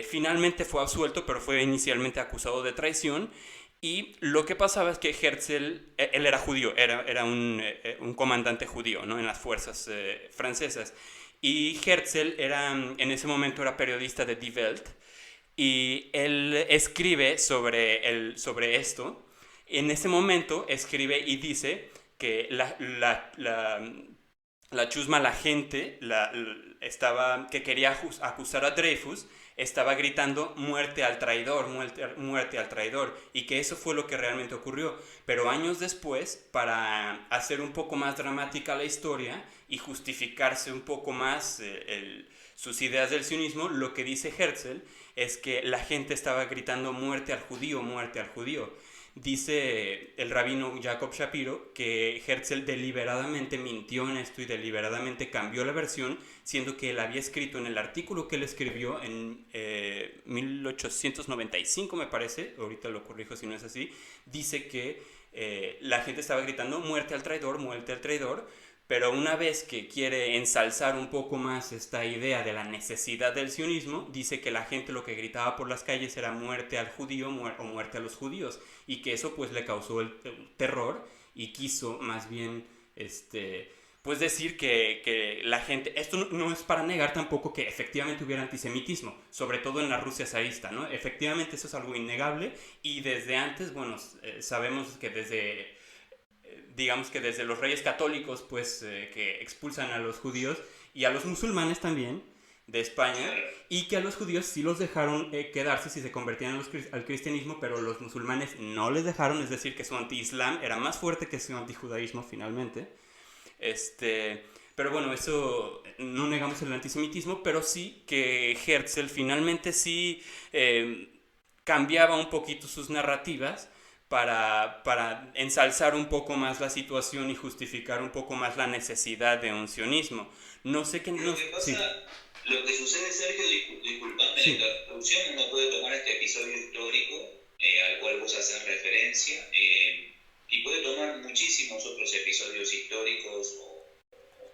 Finalmente fue absuelto, pero fue inicialmente acusado de traición. Y lo que pasaba es que Herzl, él era judío, era un comandante judío, ¿no?, en las fuerzas francesas. Y Herzl en ese momento era periodista de Die Welt, y él escribe sobre esto. En ese momento escribe y dice que la chusma, la gente que quería acusar a Dreyfus, estaba gritando muerte al traidor, muerte al traidor, y que eso fue lo que realmente ocurrió. Pero años después, para hacer un poco más dramática la historia y justificarse un poco más sus ideas del sionismo, lo que dice Herzl es que la gente estaba gritando muerte al judío, muerte al judío. Dice el rabino Jacob Shapiro que Herzl deliberadamente mintió en esto y deliberadamente cambió la versión, siendo que él había escrito en el artículo que él escribió en 1895, me parece, ahorita lo corrijo si no es así, dice que la gente estaba gritando muerte al traidor, pero una vez que quiere ensalzar un poco más esta idea de la necesidad del sionismo, dice que la gente lo que gritaba por las calles era muerte al judío o muerte a los judíos, y que eso pues le causó el terror, y quiso más bien pues decir que la gente, esto no es para negar tampoco que efectivamente hubiera antisemitismo, sobre todo en la Rusia zarista, ¿no? Efectivamente eso es algo innegable, y desde antes, bueno, sabemos que digamos que desde los reyes católicos, pues, que expulsan a los judíos y a los musulmanes también de España, y que a los judíos sí los dejaron quedarse si se convertían al cristianismo, pero los musulmanes no les dejaron, es decir, que su anti-islam era más fuerte que su anti-judaísmo finalmente. Pero bueno, eso no negamos el antisemitismo, pero sí que Herzl finalmente sí cambiaba un poquito sus narrativas para ensalzar un poco más la situación y justificar un poco más la necesidad de un sionismo. No sé qué... Lo que pasa, sí. Lo que sucede, Sergio, disculpame sí, la interrupción, uno puede tomar este episodio histórico al cual vos haces referencia y puede tomar muchísimos otros episodios históricos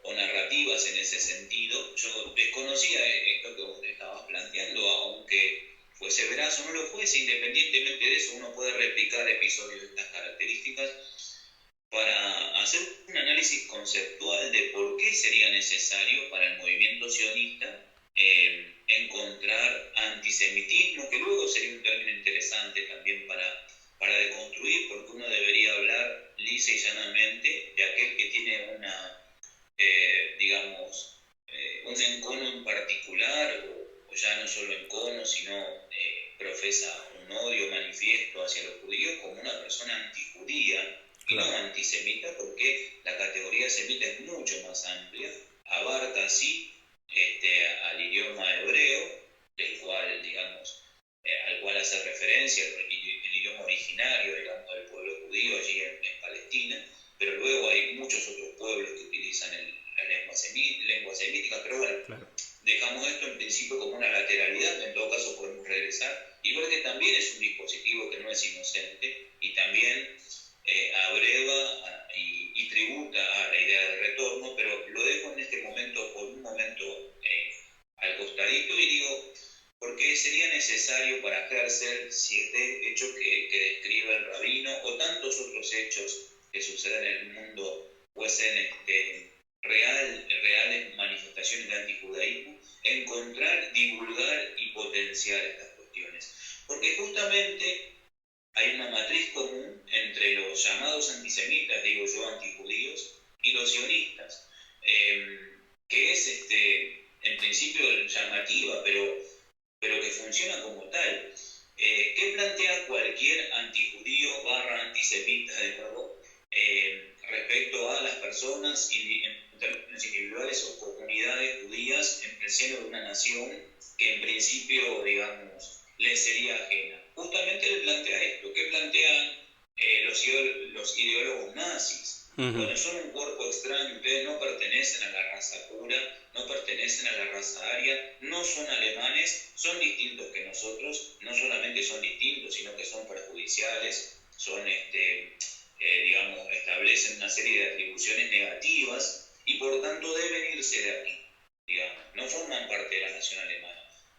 o narrativas en ese sentido. Yo desconocía esto que vos estabas planteando, aunque fuese veraz o no lo fuese, independientemente de eso, uno puede replicar episodios de estas características para hacer un análisis conceptual de por qué sería necesario para el movimiento sionista encontrar antisemitismo, que luego sería un término interesante también para deconstruir, porque uno debería hablar lisa y llanamente de aquel que tiene un encono en particular, o ya no solo encono, sino profesa un odio manifiesto hacia los judíos como una persona antijudía, y no antisemita, porque la categoría semita es mucho más amplia, abarca así al idioma hebreo, al cual hace referencia el idioma originario, digamos, del pueblo judío allí en Palestina, pero luego hay muchos otros pueblos que utilizan la lengua semítica, pero bueno, dejamos esto en principio como una lateralidad, en todo caso podemos regresar y ver que también es un dispositivo que no es inocente y también abreva y tributa a la idea del retorno, pero lo dejo en este momento por un momento al costadito y digo, porque sería necesario para Herzl, si este hecho que describe el rabino o tantos otros hechos que suceden en el mundo fuesen reales manifestaciones de antijudaísmo, encontrar, divulgar y potenciar estas cuestiones. Porque justamente hay una matriz común entre los llamados antisemitas, digo yo, antijudíos, y los sionistas, que es en principio llamativa, pero que funciona como tal. ¿Qué plantea cualquier antijudío / antisemita, de nuevo, respecto a las personas en términos individuales o comunidades judías en el seno de una nación que en principio, digamos, sería ajena. Justamente le plantea esto. ¿Qué plantean los ideólogos nazis? Bueno, son un cuerpo extraño, ustedes no pertenecen a la raza pura, no pertenecen a la raza aria, no son alemanes, son distintos que nosotros, no solamente son distintos, sino que son perjudiciales, son, digamos, establecen una serie de atribuciones negativas y por tanto deben irse de aquí, digamos, no forman parte de la nación alemana.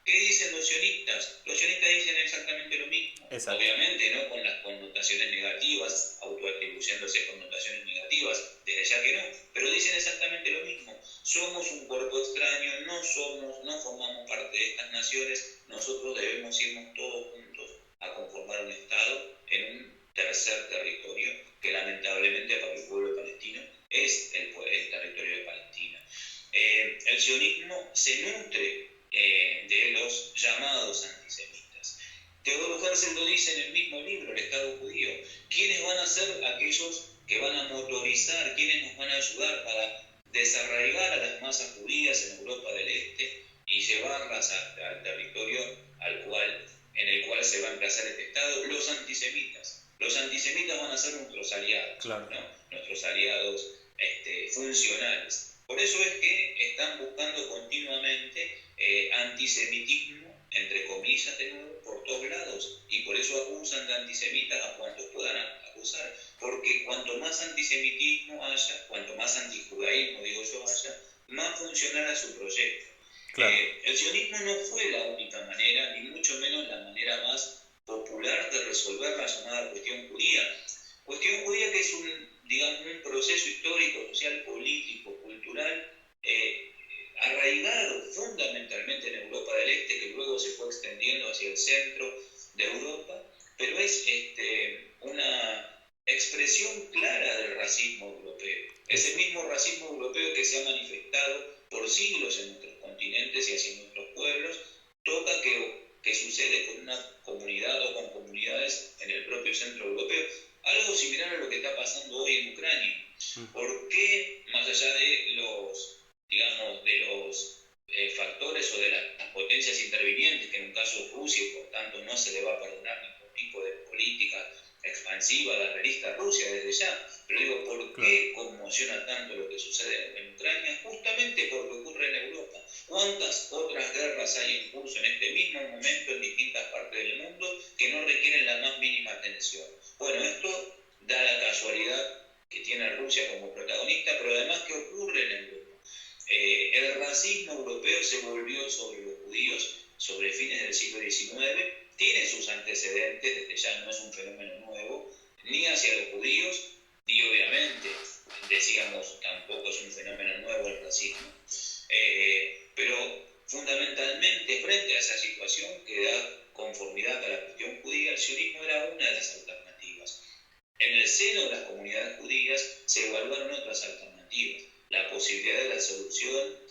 ¿Qué dicen los sionistas? Los sionistas dicen exactamente lo mismo. Exacto. Obviamente, no con las connotaciones negativas, autoatribuyéndose connotaciones negativas, desde ya que no, pero dicen exactamente lo mismo. Somos un cuerpo extraño, no formamos parte de estas naciones, nosotros debemos irnos todos juntos a conformar un Estado en un tercer territorio, que lamentablemente para el pueblo palestino es el territorio de Palestina. El sionismo se nutre de los llamados antisemitas. Teodoro Herzl lo dice en el mismo libro, El Estado Judío. ¿Quiénes van a ser aquellos que van a motorizar, quiénes nos van a ayudar para desarraigar a las masas judías en Europa del Este y llevarlas al territorio en el cual se va a emplazar este Estado? Los antisemitas. Los antisemitas van a ser nuestros aliados, claro, ¿no? Nuestros aliados funcionales. Por eso es que están buscando continuamente antisemitismo, entre comillas, de nuevo, por todos lados, y por eso acusan de antisemitas a cuantos puedan acusar, porque cuanto más antisemitismo haya, cuanto más antijudaísmo, digo yo, haya, más funcionará su proyecto. Claro. El sionismo no fue la única manera, ni mucho menos la manera más popular de resolver la llamada cuestión judía. Cuestión judía que es un proceso histórico, social, político, cultural, arraigado fundamentalmente en Europa del Este, que luego se fue extendiendo hacia el centro de Europa, pero es una expresión clara del racismo europeo. Ese mismo racismo europeo que se ha manifestado por siglos en nuestros continentes y hacia nuestros pueblos, toca que sucede con una comunidad o con comunidades en el propio centro europeo. Algo similar a lo que está pasando hoy en Ucrania. ¿Por qué, más allá de los factores o de las potencias intervinientes, que en un caso Rusia, y por tanto no se le va a perdonar ningún tipo de política expansiva, guerrerista a Rusia desde ya, pero digo, ¿por qué conmociona tanto lo que sucede en Ucrania? Justamente por lo que ocurre en Europa. ¿Cuántas otras guerras hay en curso en este mismo momento en distintas partes del mundo que no requieren la más mínima atención? Bueno, esto da la casualidad que tiene a Rusia como protagonista, pero además que ocurre en Europa. El racismo europeo se volvió sobre los judíos sobre fines del siglo XIX, tiene sus antecedentes, desde ya no es un fenómeno nuevo, ni hacia los judíos, ni obviamente, decíamos, tampoco es un fenómeno nuevo el racismo, pero fundamentalmente frente a esa situación que da conformidad a la cuestión judía, el sionismo era una de las alternativas. En el seno de las comunidades judías se evaluaron otras alternativas, la posibilidad de la solución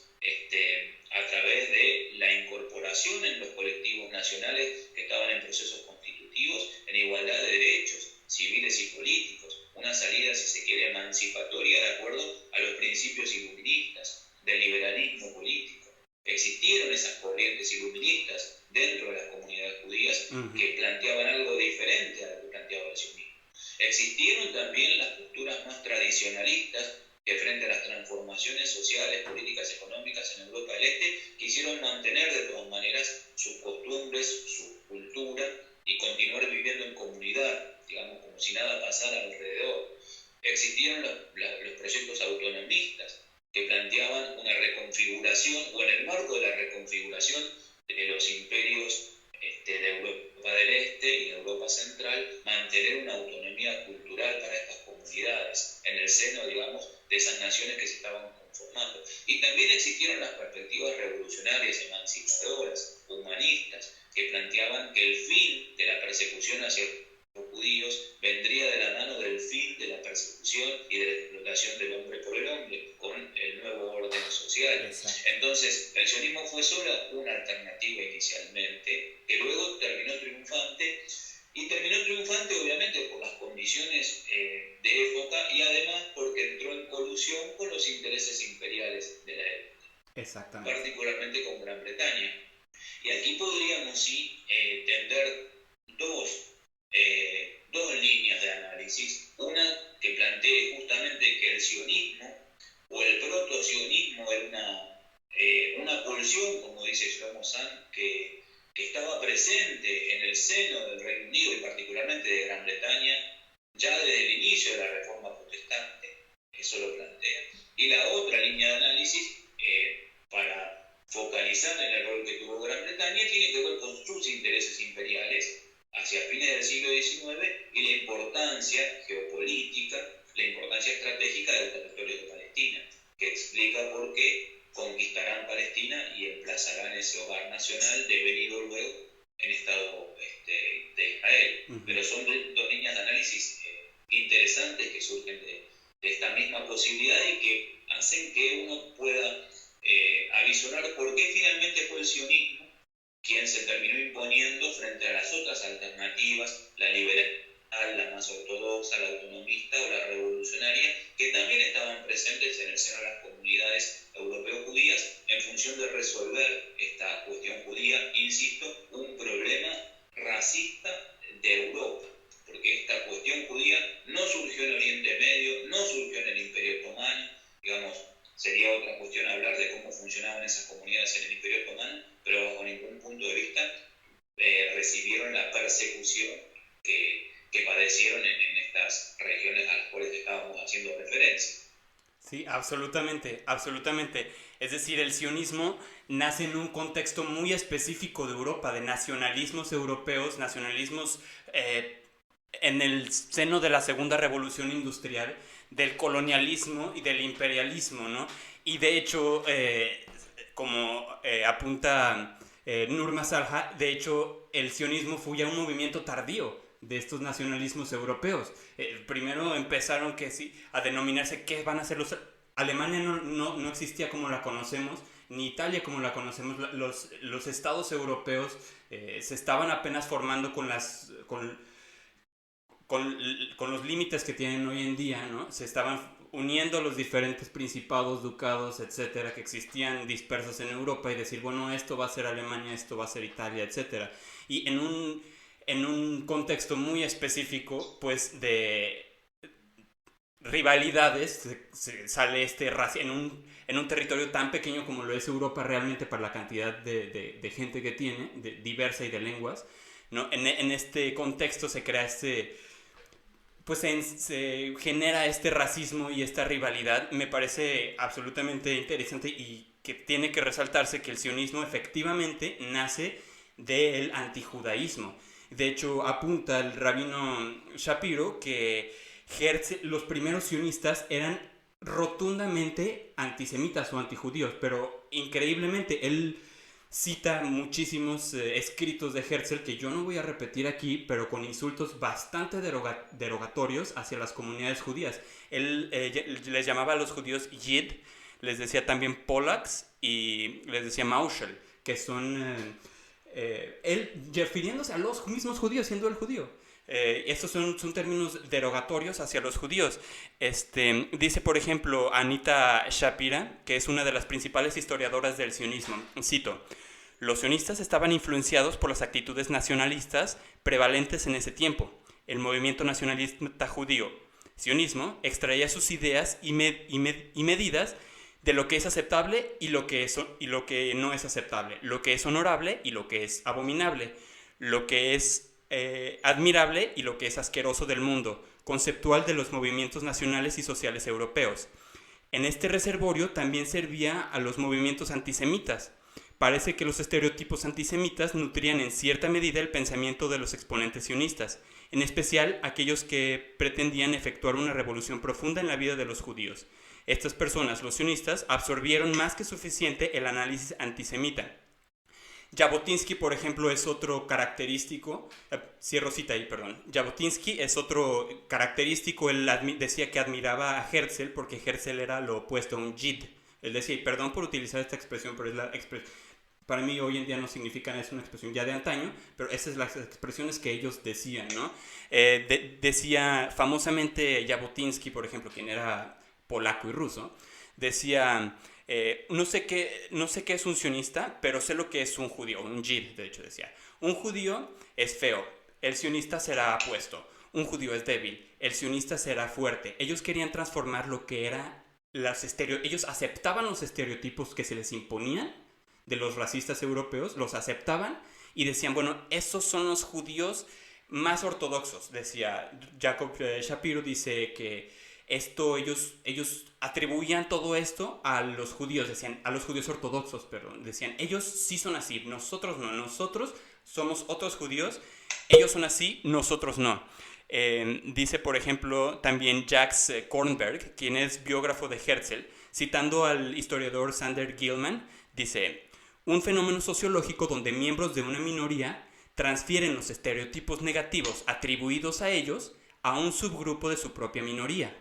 a través de la incorporación en los colectivos nacionales que estaban en procesos constitutivos en igualdad de derechos civiles y políticos, una salida, si se quiere, emancipatoria de acuerdo a los principios iluministas del liberalismo político. Existieron esas corrientes iluministas dentro de las comunidades judías que planteaban algo diferente a lo que planteaba el sionismo. Existieron también las posturas más tradicionalistas que frente a las transformaciones sociales, políticas, económicas en Europa del Este, quisieron mantener de todas maneras sus costumbres, su cultura y continuar viviendo en comunidad, digamos, como si nada pasara alrededor. Existieron los proyectos autonomistas que planteaban una reconfiguración, o en el marco de la reconfiguración de los imperios de Europa del Este y de Europa Central, mantener una autonomía cultural para estas comunidades en el seno, digamos, de esas naciones que se estaban conformando. Y también existieron las perspectivas revolucionarias, emancipadoras, humanistas, que planteaban que el fin de la persecución hacia los judíos vendría de la mano del fin de la persecución y de la explotación del hombre por el hombre, con el nuevo orden social. Exacto. Entonces, el sionismo fue solo una alternativa inicialmente, que luego terminó triunfante, y terminó triunfante obviamente por las condiciones de época y además porque entró en colusión con los intereses imperiales de la época. Exactamente. Particularmente con Gran Bretaña. Y aquí podríamos sí tender dos líneas de análisis. Una que plantee justamente que el sionismo o el proto-sionismo era una pulsión, como dice Shlomo Zahn, que estaba presente en el seno del Reino Unido y particularmente de Gran Bretaña ya desde el inicio de la Reforma Protestante. Eso lo plantea. Y la otra línea de análisis, para focalizar en el rol que tuvo Gran Bretaña, tiene que ver con sus intereses imperiales hacia fines del siglo XIX y la importancia geopolítica, la importancia estratégica del territorio de Palestina, que explica por qué conquistarán Palestina y emplazarán ese hogar nacional devenido luego en Estado de Israel. Pero son dos líneas de análisis interesantes que surgen de esta misma posibilidad y que hacen que uno pueda avisorar por qué finalmente fue el sionismo quien se terminó imponiendo frente a las otras alternativas, la liberal, la más ortodoxa, la autonomista o la revolucionaria, que también estaban presentes en el seno de las comunidades europeo-judías en función de resolver esta cuestión judía, insisto, un problema racista de Europa, porque esta cuestión judía no surgió en Oriente Medio, no surgió en el Imperio Otomano, digamos, sería otra cuestión hablar de cómo funcionaban esas comunidades en el Imperio Otomano, pero bajo ningún punto de vista recibieron la persecución que padecieron en estas regiones a las cuales estábamos haciendo referencia. Sí, absolutamente, absolutamente. Es decir, el sionismo nace en un contexto muy específico de Europa, de nacionalismos europeos, nacionalismos en el seno de la Segunda Revolución Industrial, del colonialismo y del imperialismo, ¿no? Y de hecho, como apunta Nur Masalha, de hecho, el sionismo fue ya un movimiento tardío de estos nacionalismos europeos. Primero empezaron a denominarse qué van a ser los... Alemania no existía como la conocemos, ni Italia como la conocemos. Los estados europeos se estaban apenas formando con los límites que tienen hoy en día, ¿no? Se estaban uniendo los diferentes principados, ducados, etcétera, que existían dispersos en Europa y decir, bueno, esto va a ser Alemania, esto va a ser Italia, etcétera. Y en un contexto muy específico, pues, de rivalidades, sale en un territorio tan pequeño como lo es Europa realmente para la cantidad de gente que tiene, diversa y de lenguas, ¿no? En este contexto se crea pues se genera este racismo y esta rivalidad. Me parece absolutamente interesante y que tiene que resaltarse que el sionismo efectivamente nace del antijudaísmo. De hecho, apunta el rabino Shapiro que los primeros sionistas eran rotundamente antisemitas o antijudíos, pero increíblemente él cita muchísimos escritos de Herzl que yo no voy a repetir aquí, pero con insultos bastante derogatorios hacia las comunidades judías. Él les llamaba a los judíos Yid, les decía también Polacks y les decía Maushel, que son... él refiriéndose a los mismos judíos, siendo el judío. Estos son términos derogatorios hacia los judíos. Dice, por ejemplo, Anita Shapira, que es una de las principales historiadoras del sionismo, cito: los sionistas estaban influenciados por las actitudes nacionalistas prevalentes en ese tiempo. El movimiento nacionalista judío, sionismo, extraía sus ideas y medidas de lo que es aceptable y lo que no es aceptable, lo que es honorable y lo que es abominable, lo que es admirable y lo que es asqueroso del mundo conceptual de los movimientos nacionales y sociales europeos. En este reservorio también servía a los movimientos antisemitas. Parece que los estereotipos antisemitas nutrían en cierta medida el pensamiento de los exponentes sionistas, en especial aquellos que pretendían efectuar una revolución profunda en la vida de los judíos. Estas personas, los sionistas, absorbieron más que suficiente el análisis antisemita. Jabotinsky, por ejemplo, es otro característico, cierro cita ahí, perdón. Jabotinsky es otro característico, él decía que admiraba a Herzl porque Herzl era lo opuesto a un Yid. Él decía, y perdón por utilizar esta expresión, pero es la expresión, para mí hoy en día no significan, es una expresión ya de antaño, pero esas son las expresiones que ellos decían, ¿no? Decía famosamente Jabotinsky, por ejemplo, quien era polaco y ruso, decía, no sé qué es un sionista, pero sé lo que es un judío, un Yid, de hecho decía. Un judío es feo, el sionista será apuesto. Un judío es débil, el sionista será fuerte. Ellos querían transformar lo que era ellos aceptaban los estereotipos que se les imponían de los racistas europeos, los aceptaban y decían, bueno, esos son los judíos más ortodoxos. Decía Jacob Shapiro, dice que ellos atribuían todo esto a los judíos, decían, a los judíos ortodoxos, perdón, decían, ellos sí son así, nosotros no, nosotros somos otros judíos, ellos son así, nosotros no. Dice, por ejemplo, también Jacques Kornberg, quien es biógrafo de Herzl, citando al historiador Sander Gilman, dice, un fenómeno sociológico donde miembros de una minoría transfieren los estereotipos negativos atribuidos a ellos a un subgrupo de su propia minoría.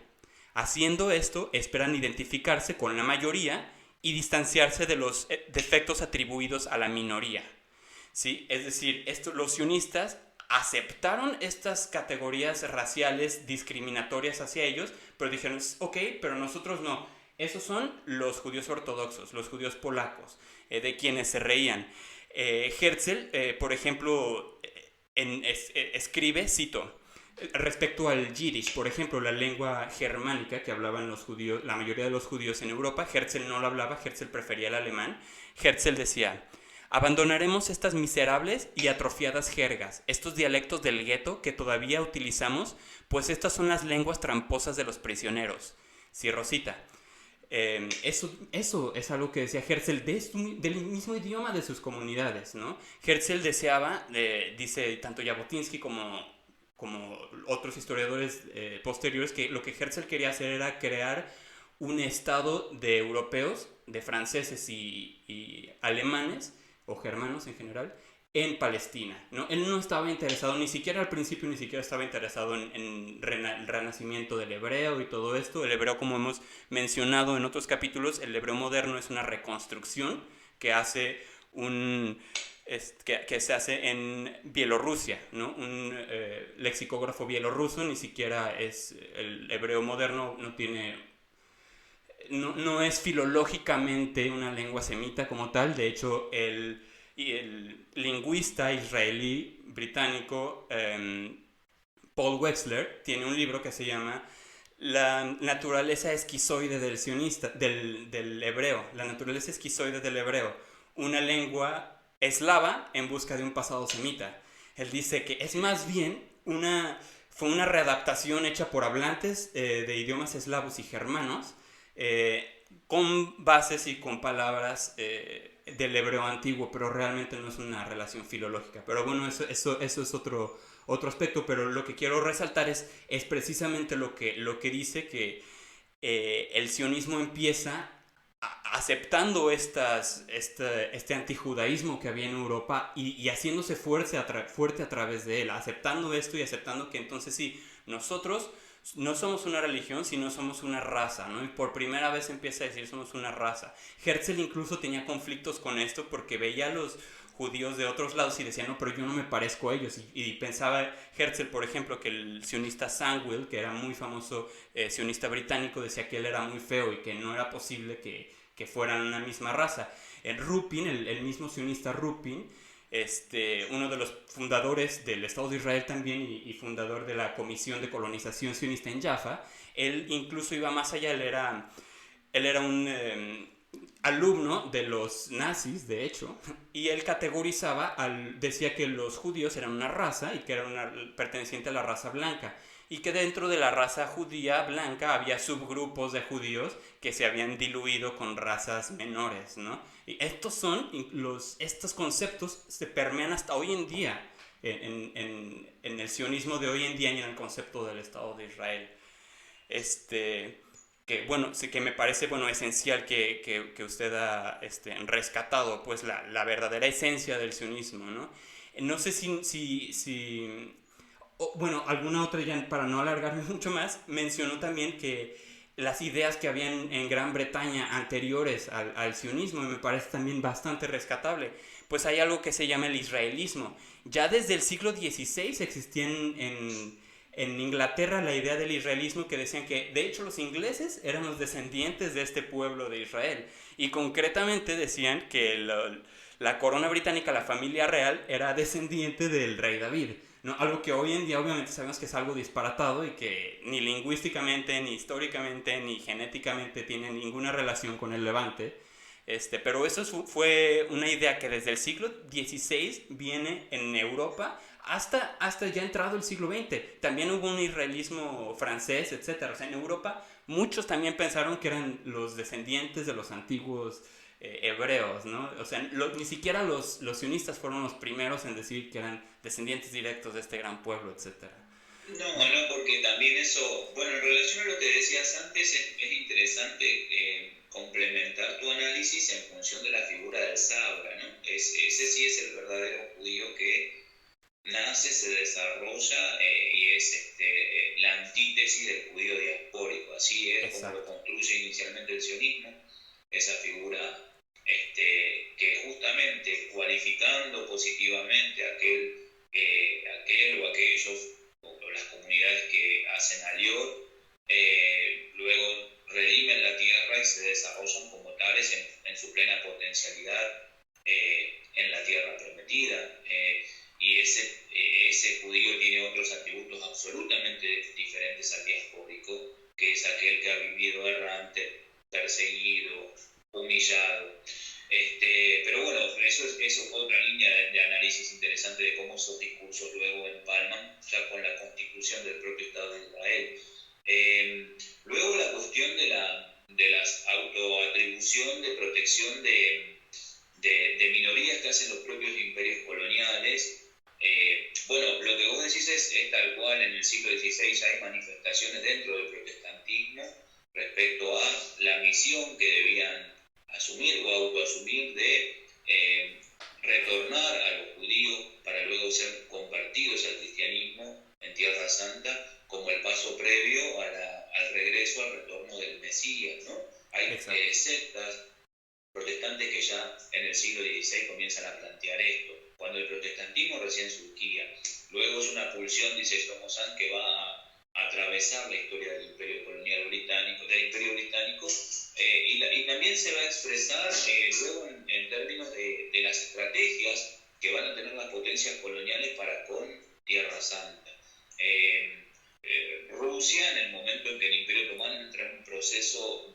Haciendo esto, esperan identificarse con la mayoría y distanciarse de los defectos atribuidos a la minoría. ¿Sí? Es decir, los sionistas aceptaron estas categorías raciales discriminatorias hacia ellos, pero dijeron, ok, pero nosotros no. Esos son los judíos ortodoxos, los judíos polacos, de quienes se reían. Herzl, por ejemplo, escribe, cito, respecto al Yiddish, por ejemplo, la lengua germánica que hablaban los judíos, la mayoría de los judíos en Europa, Herzl no lo hablaba, Herzl prefería el alemán. Herzl decía, abandonaremos estas miserables y atrofiadas jergas, estos dialectos del gueto que todavía utilizamos, pues estas son las lenguas tramposas de los prisioneros. Sí, Rosita. Eso es algo que decía Herzl del mismo idioma de sus comunidades, ¿no? Herzl deseaba, dice tanto Jabotinsky como otros historiadores posteriores, que lo que Herzl quería hacer era crear un estado de europeos, de franceses y alemanes, o germanos en general, en Palestina, ¿no? Él no estaba interesado, ni siquiera al principio, ni siquiera estaba interesado en el renacimiento del hebreo y todo esto. El hebreo, como hemos mencionado en otros capítulos, el hebreo moderno es una reconstrucción que hace que se hace en Bielorrusia, ¿no? Un lexicógrafo bielorruso, ni siquiera es el hebreo moderno, no es filológicamente una lengua semita como tal. De hecho, el lingüista israelí británico Paul Wechsler tiene un libro que se llama La naturaleza esquizoide del hebreo, la naturaleza esquizoide del hebreo, una lengua eslava en busca de un pasado semita. Él dice que es más bien fue una readaptación hecha por hablantes de idiomas eslavos y germanos, con bases y con palabras del hebreo antiguo, pero realmente no es una relación filológica. Pero bueno, eso es otro aspecto, pero lo que quiero resaltar es precisamente lo que dice que el sionismo empieza aceptando este antijudaísmo que había en Europa y haciéndose fuerte a través de él, aceptando esto y aceptando que entonces sí, nosotros no somos una religión, sino somos una raza, ¿no? Y por primera vez empieza a decir somos una raza. Herzl incluso tenía conflictos con esto porque veía a los judíos de otros lados y decía, no, pero yo no me parezco a ellos. Y pensaba Herzl, por ejemplo, que el sionista Sandwell, que era muy famoso sionista británico, decía que él era muy feo y que no era posible que fueran una misma raza. Rupin, el mismo sionista Rupin, uno de los fundadores del Estado de Israel también y fundador de la Comisión de Colonización Sionista en Jaffa, él incluso iba más allá. Él era un alumno de los nazis, de hecho, y él categorizaba, decía que los judíos eran una raza y que eran perteneciente a la raza blanca, y que dentro de la raza judía blanca había subgrupos de judíos que se habían diluido con razas menores, ¿no? Y estos conceptos se permean hasta hoy en día en el sionismo de hoy en día y en el concepto del Estado de Israel. Que bueno, sí, que me parece esencial que usted ha rescatado pues la verdadera esencia del sionismo, ¿no? No sé si bueno, alguna otra, ya para no alargarme mucho más, mencionó también que las ideas que habían en Gran Bretaña anteriores al sionismo, y me parece también bastante rescatable. Pues hay algo que se llama el israelismo. Ya desde el siglo XVI existían en Inglaterra la idea del israelismo, que decían que de hecho los ingleses eran los descendientes de este pueblo de Israel, y concretamente decían que la corona británica, la familia real, era descendiente del rey David, ¿no? Algo que hoy en día obviamente sabemos que es algo disparatado y que ni lingüísticamente, ni históricamente, ni genéticamente tiene ninguna relación con el Levante. Pero eso fue una idea que desde el siglo XVI viene en Europa hasta ya entrado el siglo XX. También hubo un israelismo francés, etc. O sea, en Europa muchos también pensaron que eran los descendientes de los antiguos hebreos, ¿no? O sea, ni siquiera los sionistas fueron los primeros en decir que eran descendientes directos de este gran pueblo, etc. No, porque también eso, bueno, en relación a lo que decías antes, es interesante complementar tu análisis en función de la figura del Sabra, ¿no? Ese sí es el verdadero judío que nace, se desarrolla y es la antítesis del judío diaspórico. Así es. Exacto. Como lo construye inicialmente el sionismo, esa figura que justamente cualificando positivamente aquel o aquellos o las comunidades que hacen aliot, luego redimen la tierra y se desarrollan como tales en su plena potencialidad en la tierra prometida. Y ese judío tiene otros atributos absolutamente diferentes al diaspórico, que es aquel que ha vivido errante, perseguido, humillado. Pero bueno, eso fue otra línea de análisis interesante de cómo esos discursos luego empalman ya con la constitución del propio Estado de Israel. Luego la cuestión de la autoatribución de protección de minorías que hacen los propios imperios coloniales. Bueno, lo que vos decís es tal cual. En el siglo XVI ya hay manifestaciones dentro del protestantismo respecto a la misión que debían asumir o autoasumir de retornar a los judíos para luego ser convertidos al cristianismo en Tierra Santa como el paso previo al regreso, al retorno del Mesías, ¿no? Hay sectas protestantes que ya en el siglo XVI comienzan a plantear esto, cuando el protestantismo recién surgía. Luego es una pulsión, dice Shlomo Sand, que va a atravesar la historia del imperio colonial británico, y también se va a expresar luego en términos de las estrategias que van a tener las potencias coloniales para con Tierra Santa. Rusia, en el momento en que el Imperio Otomano entra en un proceso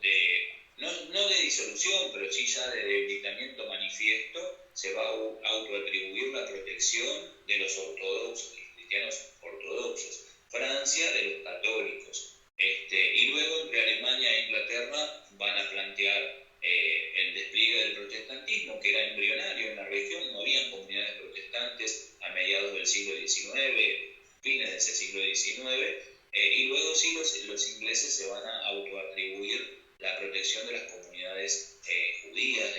no de disolución, pero sí ya de debilitamiento manifiesto, se va a autoatribuir la protección de los ortodoxos, cristianos ortodoxos. Francia de los católicos. Y luego entre Alemania e Inglaterra van a plantear el despliegue del protestantismo, que era embrionario en la región. No habían comunidades protestantes a mediados del siglo XIX, fines de ese siglo XIX, y luego sí los ingleses se van a autoatribuir la protección de las comunidades judías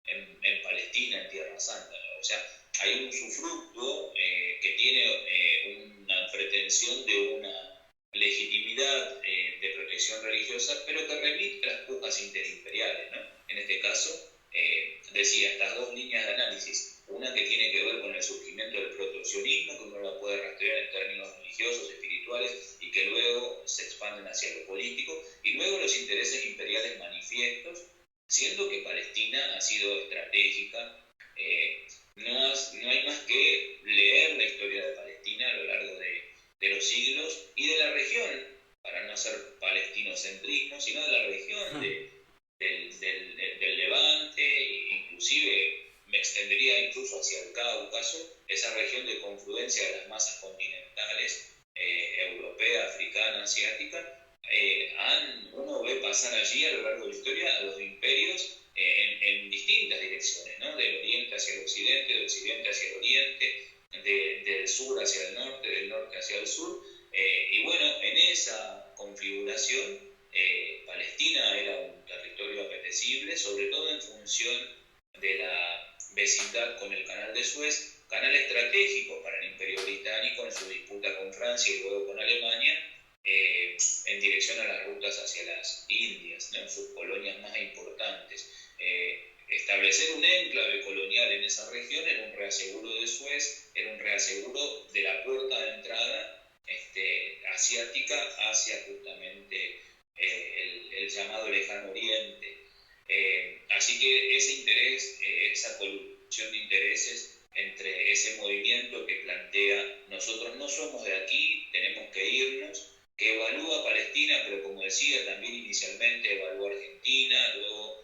en Palestina, en Tierra Santa. O sea, hay un usufructo que tiene una pretensión de una legitimidad de protección religiosa, pero que remite a las pujas interimperiales, ¿no? En este caso, decía, estas dos líneas de análisis, una que tiene que ver con el surgimiento del protosionismo, que uno la puede rastrear en términos religiosos, espirituales, y que luego se expanden hacia lo político, y luego los intereses imperiales manifiestos, siendo que Palestina ha sido estratégica. No hay más que leer la historia de Palestina a lo largo de los siglos y de la región, para no hacer palestinocentrismo, sino de la región del Levante, e inclusive me extendería incluso hacia el Cáucaso, esa región de confluencia de las masas continentales, europea, africana, asiática. Uno ve pasar allí a lo largo de la historia a los imperios en distintas direcciones, ¿no? Del oriente hacia el occidente, del occidente hacia el oriente, del sur hacia el norte, del norte hacia el sur. Y bueno, en esa configuración, Palestina era un territorio apetecible, sobre todo en función de la vecindad con el canal de Suez, canal estratégico para el imperio británico en su disputa con Francia y luego con Alemania, en dirección a las rutas hacia las Indias, ¿no? Sus colonias más importantes. Establecer un enclave colonial en esa región era un reaseguro de Suez, era un reaseguro de la puerta de entrada asiática hacia justamente el llamado Lejano Oriente. Así que ese interés, esa colusión de intereses entre ese movimiento que plantea nosotros no somos de aquí, tenemos que irnos, que evalúa Palestina, pero como decía también inicialmente evaluó Argentina, luego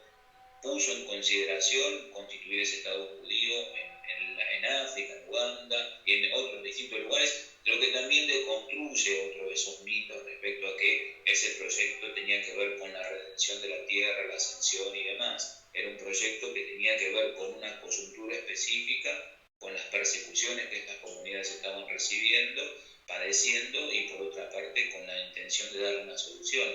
puso en consideración constituir ese Estado judío en África, en Uganda y en otros distintos lugares, lo que también deconstruye otro de esos mitos respecto a que ese proyecto tenía que ver con la redención de la tierra, la ascensión y demás. Era un proyecto que tenía que ver con una coyuntura específica, con las persecuciones que estas comunidades estaban recibiendo, padeciendo, y por otra parte con la intención de dar una solución.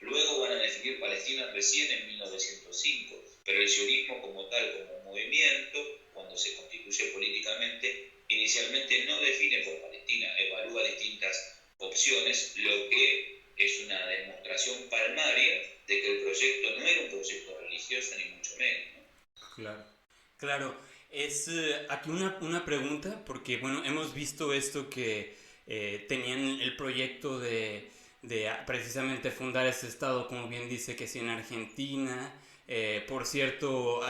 Luego van a definir Palestina recién en 1905, pero el sionismo como tal, como movimiento, cuando se constituye políticamente, inicialmente no define por Palestina, evalúa distintas opciones, lo que es una demostración palmaria de que el proyecto no era un proyecto religioso, ni mucho menos, ¿no? Claro, claro. Es aquí una pregunta, porque bueno, hemos visto esto que tenían el proyecto de precisamente fundar ese estado, como bien dice, que sí, en Argentina. Por cierto,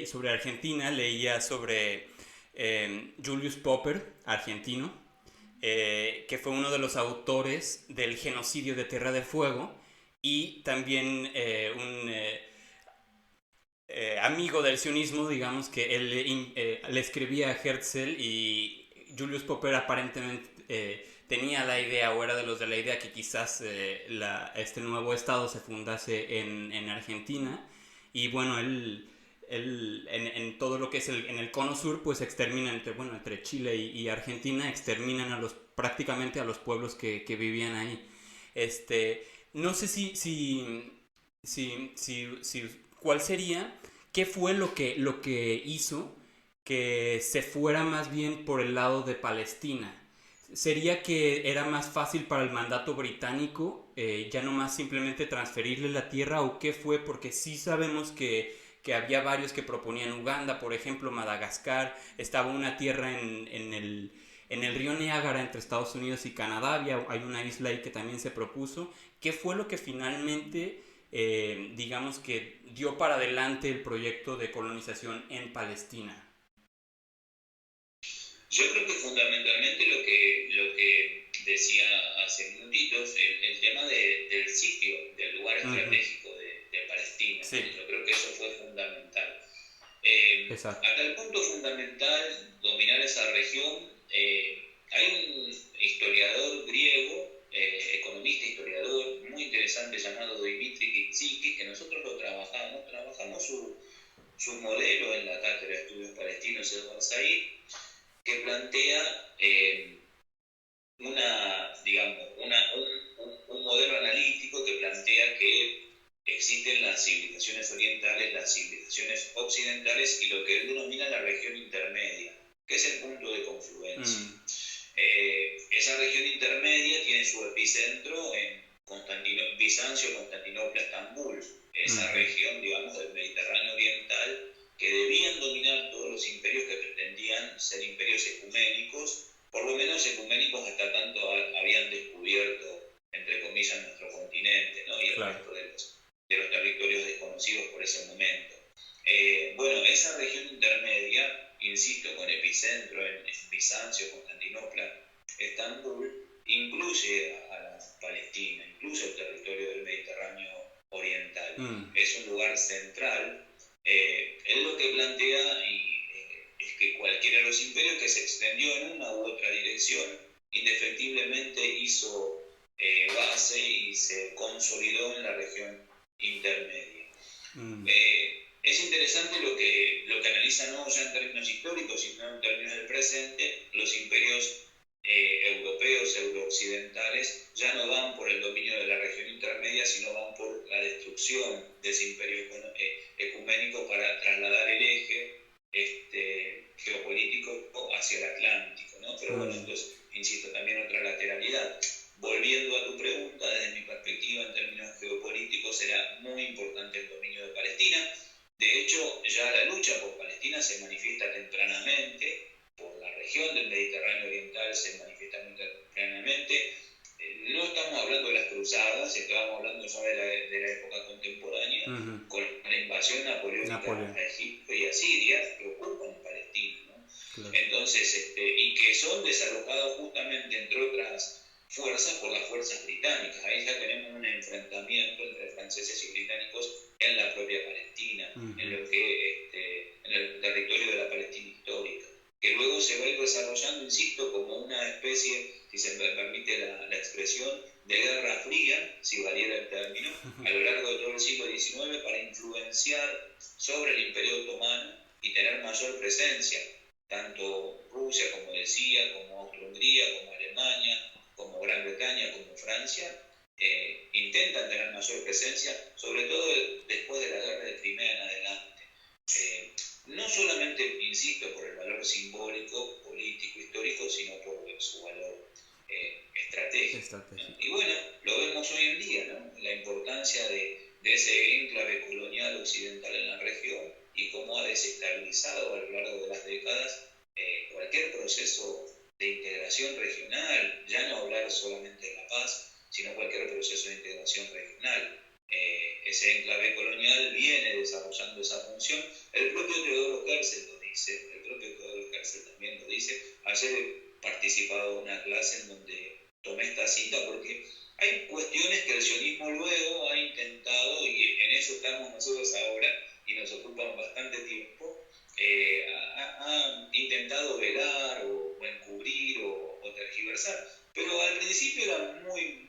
sobre Argentina leía sobre Julius Popper, argentino, que fue uno de los autores del genocidio de Tierra del Fuego, y también un amigo del sionismo, digamos, que él le escribía a Herzl, y Julius Popper aparentemente tenía la idea, o era de los de la idea, que quizás este nuevo estado se fundase en Argentina. Y bueno, él en todo lo que es en el cono sur, pues extermina entre Chile y Argentina, exterminan prácticamente a los pueblos que vivían ahí. No sé ¿cuál sería? ¿Qué fue lo que hizo que se fuera más bien por el lado de Palestina? ¿Sería que era más fácil para el mandato británico ya nomás simplemente transferirle la tierra, o qué fue? Porque sí sabemos que había varios que proponían Uganda, por ejemplo, Madagascar, estaba una tierra en el río Niágara entre Estados Unidos y Canadá, hay una isla ahí que también se propuso. ¿Qué fue lo que finalmente, digamos, que dio para adelante el proyecto de colonización en Palestina? Yo creo que fundamentalmente lo que decía hace minutitos, el tema del sitio, del lugar estratégico de Palestina. Sí. Yo creo que eso fue fundamental. Exacto. A tal punto fundamental dominar esa región. Hay un historiador griego, economista, historiador muy interesante, llamado Dimitri Kitsikis, que nosotros lo trabajamos su modelo en la Cátedra de Estudios Palestinos Edward Said, que plantea un modelo analítico que plantea que existen las civilizaciones orientales, las civilizaciones occidentales y lo que él denomina la región intermedia, que es el punto de confluencia. Esa región intermedia tiene su epicentro en Bizancio, Constantinopla, Estambul, esa región, digamos, del Mediterráneo oriental, que debían dominar todos los imperios que pretendían ser imperios ecuménicos, por lo menos ecuménicos hasta tanto habían descubierto, entre comillas, nuestro continente, ¿no? Y el resto de los territorios desconocidos por ese momento. Bueno, esa región intermedia, insisto, con epicentro en Bizancio, Constantinopla, Estambul, incluye a la Palestina, incluye el territorio del Mediterráneo oriental. Es un lugar central. Él lo que plantea es que cualquiera de los imperios que se extendió en una u otra dirección, indefectiblemente hizo base y se consolidó en la región intermedia. Es interesante lo que analiza, no ya en términos históricos, sino en términos del presente. Los imperios europeos, eurooccidentales, ya no van por el dominio de la región intermedia, sino van por la destrucción de ese imperio ecuménico para trasladar el eje geopolítico hacia el Atlántico, ¿no? Pero bueno, entonces, insisto, también otra lateralidad. Volviendo a tu pregunta, desde mi perspectiva, en términos geopolíticos, será muy importante el dominio de Palestina. De hecho, ya la lucha por Palestina se manifiesta tempranamente, por la región del Mediterráneo oriental se manifiesta muy plenamente. No estamos hablando de las cruzadas, estamos hablando ya de la época contemporánea, con la invasión napoleónica a Egipto y a Siria, que ocupan Palestina, ¿no? Claro. Entonces, y que son desalojados justamente, entre otras fuerzas, por las fuerzas británicas. Ahí ya tenemos un enfrentamiento entre franceses y británicos en la propia Palestina, en lo que en el territorio de la Palestina histórica, que luego se va a ir desarrollando, insisto, como una especie, si se me permite la expresión, de guerra fría, si valiera el término, a lo largo de todo el siglo XIX, para influenciar sobre el Imperio Otomano y tener mayor presencia, tanto Rusia, como decía, como Austria-Hungría, como Alemania, como Gran Bretaña, como Francia, intentan tener mayor presencia, sobre todo después de la guerra de Crimea en adelante. No solamente, insisto, por el valor simbólico, político, histórico, sino por su valor estratégico. ¿No? Y bueno, lo vemos hoy en día, ¿no? La importancia de ese enclave colonial occidental en la región y cómo ha desestabilizado a lo largo de las décadas cualquier proceso de integración regional, ya no hablar solamente de la paz, sino cualquier proceso de integración regional. Ese enclave colonial viene desarrollando esa función. El propio Teodoro Herzl lo dice, el propio Teodoro Herzl también lo dice. Ayer he participado en una clase en donde tomé esta cita porque hay cuestiones que el sionismo luego ha intentado, y en eso estamos nosotros ahora, y nos ocupan bastante tiempo, ha intentado velar o encubrir o tergiversar, pero al principio eran muy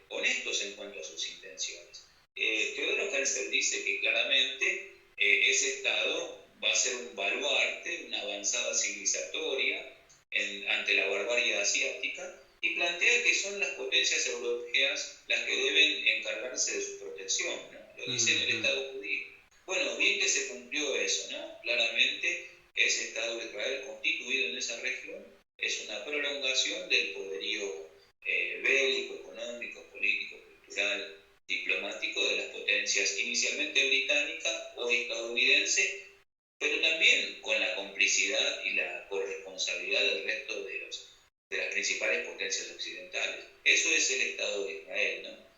honestos en cuanto a sus intenciones. Teodoro Herzl dice que claramente ese Estado va a ser un baluarte, una avanzada civilizatoria ante la barbarie asiática, y plantea que son las potencias europeas las que deben encargarse de su protección, ¿no? Lo dice en el Estado judío. Bueno, bien que se cumplió eso, ¿no? Claramente ese Estado de Israel constituido en esa región es una prolongación del poderío bélico, económico, político, cultural, diplomático de las potencias inicialmente británica o estadounidense, pero también con la complicidad y la corresponsabilidad del resto de las principales potencias occidentales. Eso es el Estado de Israel, ¿no?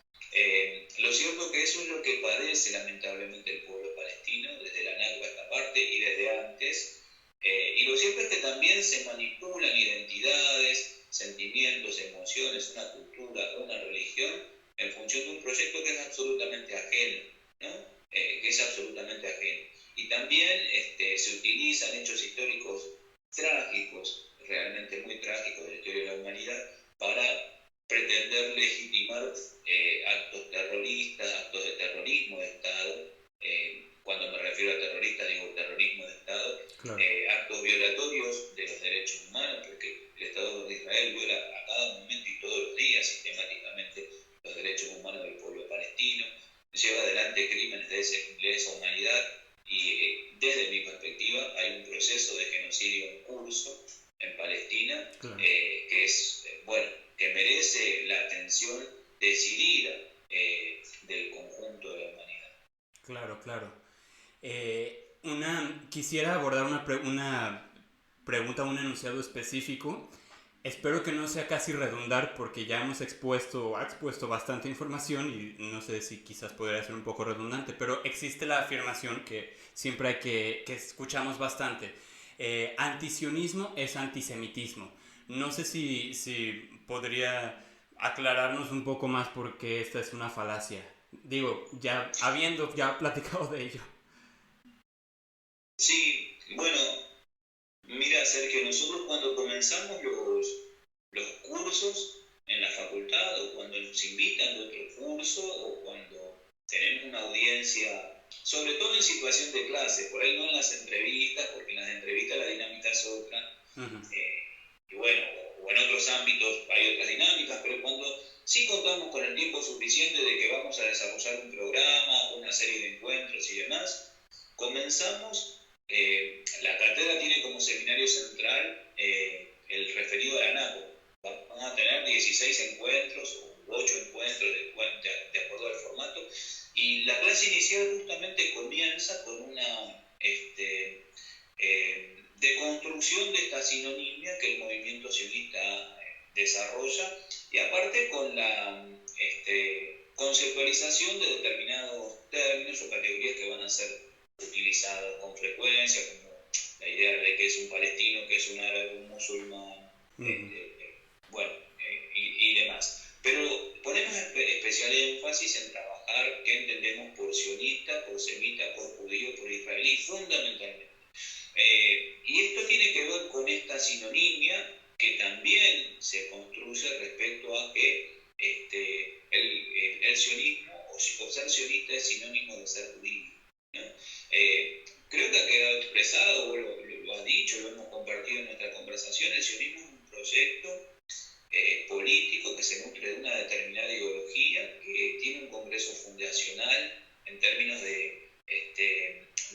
Lo cierto es que eso es lo que padece lamentablemente el pueblo palestino desde la Nakba a esta parte y desde antes, y lo cierto es que también se manipulan identidades, sentimientos, emociones, una cultura, una religión en función de un proyecto que es absolutamente ajeno, ¿no? Que es absolutamente ajeno. Y también se utilizan hechos históricos trágicos, realmente muy trágicos de la historia de la humanidad, para pretender legitimar actos terroristas, actos de terrorismo de Estado. Cuando me refiero a terroristas, digo terrorismo de Estado, claro. Actos violatorios de los derechos humanos, porque el Estado de Israel viola a cada momento y todos los días sistemáticamente los derechos humanos del pueblo palestino, lleva adelante crímenes de lesa humanidad, y desde mi perspectiva hay un proceso de genocidio en curso en Palestina, claro. Que es, que merece la atención decidida del conjunto de la humanidad. Claro. Quisiera abordar una pregunta, un enunciado específico. Espero que no sea casi redundar porque ya ha expuesto bastante información y no sé si quizás podría ser un poco redundante, pero existe la afirmación que siempre que escuchamos bastante. Antisionismo es antisemitismo. No sé si podría aclararnos un poco más porque esta es una falacia. Digo, ya habiendo platicado de ello. Sí, bueno, mira, Sergio, nosotros cuando comenzamos los cursos en la facultad, o cuando nos invitan de otro curso, o cuando tenemos una audiencia, sobre todo en situación de clase, por ahí no en las entrevistas, porque en las entrevistas la dinámica es otra, y bueno, o en otros ámbitos hay otras dinámicas, pero cuando sí contamos con el tiempo suficiente de que vamos a desarrollar un programa, una serie de encuentros y demás, comenzamos. La cátedra tiene como seminario central el referido a la NACO. Vamos a tener 16 encuentros o 8 encuentros de acuerdo al formato, y la clase inicial justamente comienza con una deconstrucción de esta sinonimia que el movimiento sionista desarrolla, y aparte con la conceptualización de determinados términos o categorías que van a ser utilizadas con frecuencia, como la idea de qué es un palestino, qué es un árabe, un musulmán, y demás. Pero ponemos especial énfasis en trabajar qué entendemos por sionista, por semita, por judío, por israelí, fundamentalmente. Y esto tiene que ver con esta sinonimia que también se construye respecto a que el sionismo, o ser sionista, es sinónimo de ser judío, ¿no? Creo que ha quedado expresado, o lo ha dicho, lo hemos compartido en nuestra conversación. El sionismo es un proyecto político que se nutre de una determinada ideología, que tiene un congreso fundacional en términos de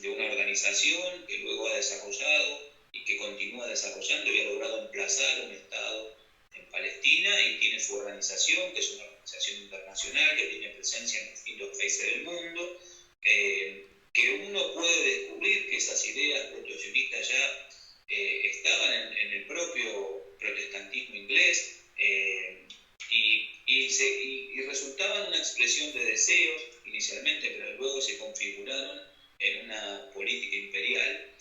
una organización que luego ha desarrollado y que continúa desarrollando y ha logrado emplazar un Estado en Palestina, y tiene su organización, que es una organización internacional que tiene presencia en distintos países del mundo, que uno puede descubrir que esas ideas protosionistas ya estaban en el propio protestantismo inglés, y resultaban una expresión de deseos inicialmente, pero luego se configuraron en una política imperial.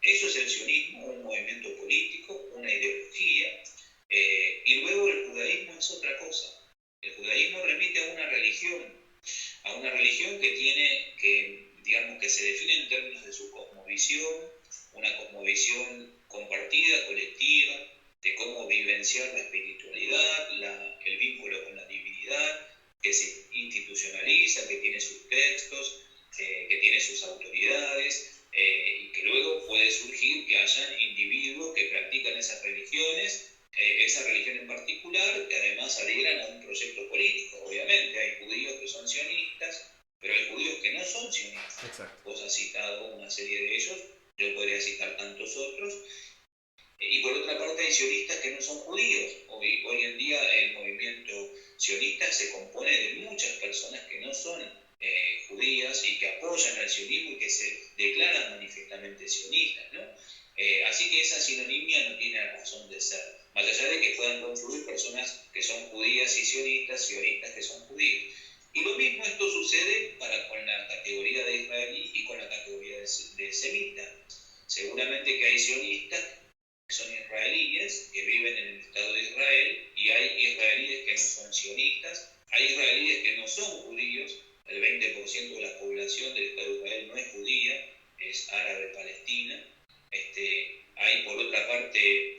Eso es el sionismo, un movimiento político, una ideología, y luego el judaísmo es otra cosa. El judaísmo remite a una religión que se define en términos de su cosmovisión, una cosmovisión compartida, colectiva, de cómo vivenciar la espiritualidad, el vínculo con la divinidad, que se institucionaliza, que tiene sus textos, que tiene sus autoridades, y que luego puede surgir que hayan individuos que practican esas religiones, esa religión en particular, que además adhieran a un proyecto político. Obviamente hay judíos que son sionistas, pero hay judíos que no son sionistas. Exacto. Vos has citado una serie de ellos, yo podría citar tantos otros. Y por otra parte hay sionistas que no son judíos. Hoy en día el movimiento sionista se compone de muchas personas que no son judías y que apoyan al sionismo y que se declaran manifiestamente sionistas, ¿no? Así que esa sinonimia no tiene razón de ser, más allá de que puedan confluir personas que son judías y sionistas que son judíos. Y lo mismo esto sucede con la categoría de israelí y con la categoría de semita. Seguramente que hay sionistas que son israelíes, que viven en el Estado de Israel, y hay israelíes que no son sionistas, hay israelíes que no son judíos. El 20% de la población del Estado de Israel no es judía, es árabe palestina. Hay por otra parte,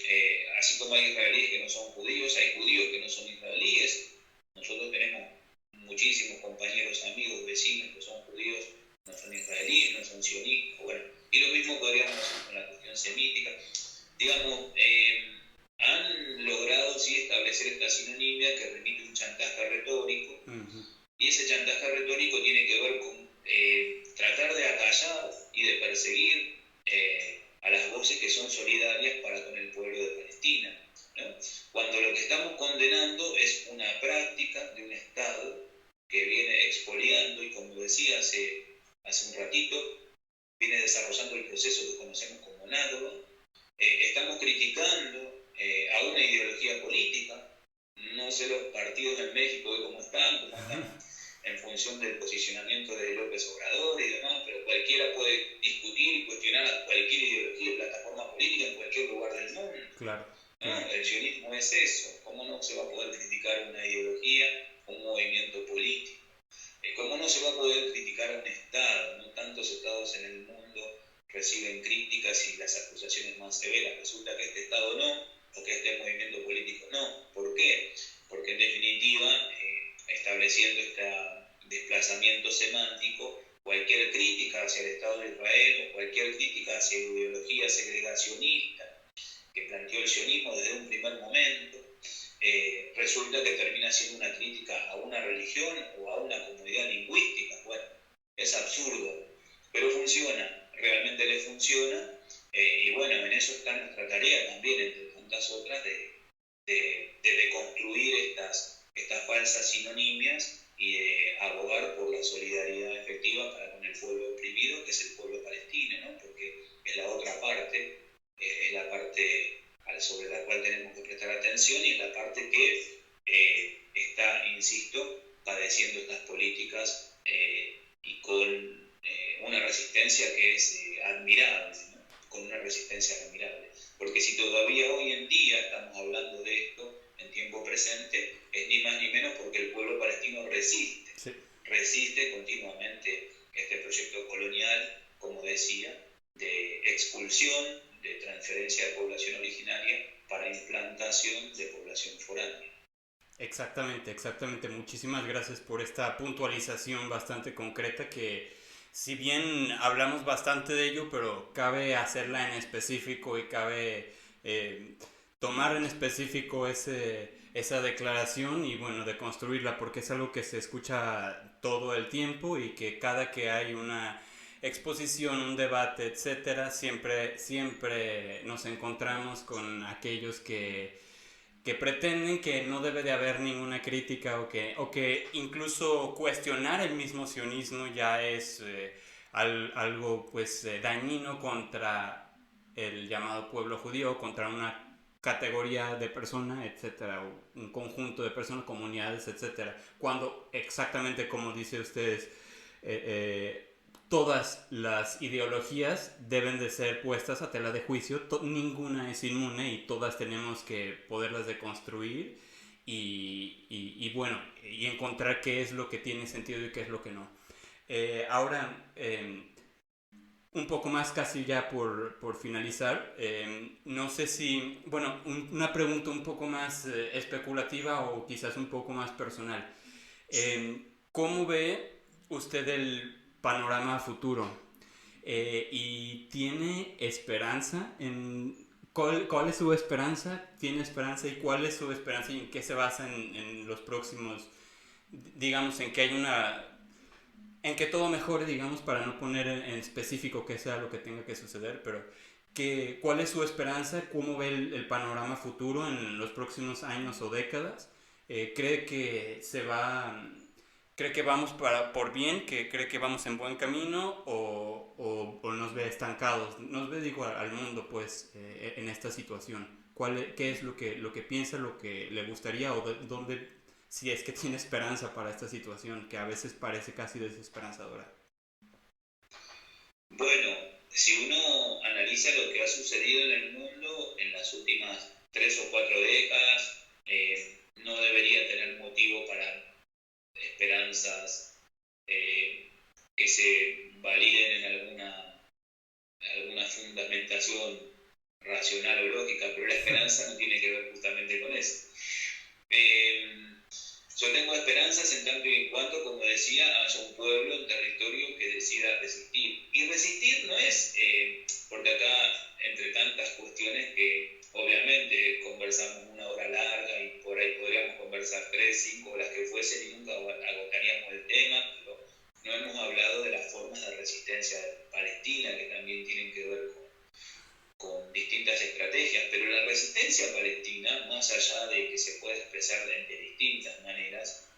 así como hay israelíes que no son judíos, hay judíos que no son israelíes. Nosotros tenemos muchísimos compañeros, amigos, vecinos que son judíos, no son israelíes, no son sionistas. Bueno, y lo mismo podríamos decir con la cuestión semítica. Digamos, han logrado sí establecer esta sinonimia que remite a un chantaje retórico, y ese chantaje retórico tiene que ver con tratar de acallar y de perseguir a las voces que son solidarias para con el pueblo de Palestina, ¿no? Cuando lo que estamos condenando es una práctica de un Estado que viene expoliando y, como decía hace un ratito, viene desarrollando el proceso que conocemos como Nakba. Estamos criticando a una ideología política. No sé los partidos en México hoy cómo están en función del posicionamiento de López Obrador y demás, pero cualquiera puede discutir y cuestionar a cualquier ideología y plataforma política en cualquier lugar del mundo. Claro. ¿No? El sionismo es eso. ¿Cómo no se va a poder criticar una ideología, un movimiento político? ¿Cómo no se va a poder criticar a un Estado? No tantos estados en el mundo reciben críticas y las acusaciones más severas. Resulta que este Estado no, o que este movimiento político no. ¿Por qué? Porque en definitiva, estableciendo este desplazamiento semántico, cualquier crítica hacia el Estado de Israel o cualquier crítica hacia la ideología segregacionista que planteó el sionismo desde un primer momento, resulta que termina siendo una crítica a una religión o a una comunidad lingüística. Bueno, es absurdo, pero funciona, realmente le funciona, y bueno, en eso está nuestra tarea también, entre tantas otras, de deconstruir estas falsas sinonimias y de abogar por la solidaridad efectiva para con el pueblo oprimido, que es el pueblo palestino, ¿no? Porque es la otra parte, es la parte sobre la cual tenemos que prestar atención. atención y es la parte que está, insisto, padeciendo estas políticas y con una resistencia que es admirable, ¿no? Con una resistencia admirable. Porque si todavía hoy en día estamos hablando de esto en tiempo presente, es ni más ni menos porque el pueblo palestino resiste, resiste continuamente este proyecto colonial, como decía, de expulsión, de transferencia de población originaria para implantación de población foránea. Exactamente. Muchísimas gracias por esta puntualización bastante concreta que, si bien hablamos bastante de ello, pero cabe hacerla en específico y cabe tomar en específico esa declaración y bueno, de construirla, porque es algo que se escucha todo el tiempo y que cada que hay una exposición, un debate, etcétera, siempre nos encontramos con aquellos que pretenden que no debe de haber ninguna crítica o que incluso cuestionar el mismo sionismo ya es algo pues dañino contra el llamado pueblo judío, contra una categoría de personas, etcétera, o un conjunto de personas, comunidades, etcétera, cuando exactamente como dice ustedes, todas las ideologías deben de ser puestas a tela de juicio, ninguna es inmune y todas tenemos que poderlas deconstruir y bueno, y encontrar qué es lo que tiene sentido y qué es lo que no. Ahora, un poco más casi ya por finalizar, no sé si, bueno, una pregunta un poco más especulativa o quizás un poco más personal. ¿Cómo ve usted el panorama futuro? ¿Y tiene esperanza? ¿Cuál es su esperanza? ¿Tiene esperanza? ¿Y cuál es su esperanza? ¿Y en qué se basa en los próximos, digamos, en que hay en que todo mejore, digamos, para no poner en específico qué sea lo que tenga que suceder, pero ¿cuál es su esperanza? ¿Cómo ve el panorama futuro en los próximos años o décadas? ¿Cree que cree que vamos por bien, cree que vamos en buen camino o nos ve estancados? Nos ve, digo, al mundo, pues, en esta situación. ¿Qué es lo que piensa, lo que le gustaría o dónde, si es que tiene esperanza para esta situación que a veces parece casi desesperanzadora? Bueno, si uno analiza lo que ha sucedido en el mundo en las últimas 3 o 4 décadas, no debería tener motivo para esperanzas que se validen en alguna fundamentación racional o lógica, pero la esperanza no tiene que ver justamente con eso. Yo tengo esperanzas en tanto y en cuanto, como decía, haya un pueblo, un territorio que decida resistir. Y resistir no es, porque acá, entre tantas cuestiones que obviamente conversamos una hora larga y por ahí podríamos conversar 3, 5 horas que fuesen y nunca agotaríamos el tema, pero no hemos hablado de las formas de resistencia palestina que también tienen que ver con distintas estrategias, pero la resistencia palestina, más allá de que se pueda expresar de distintas maneras,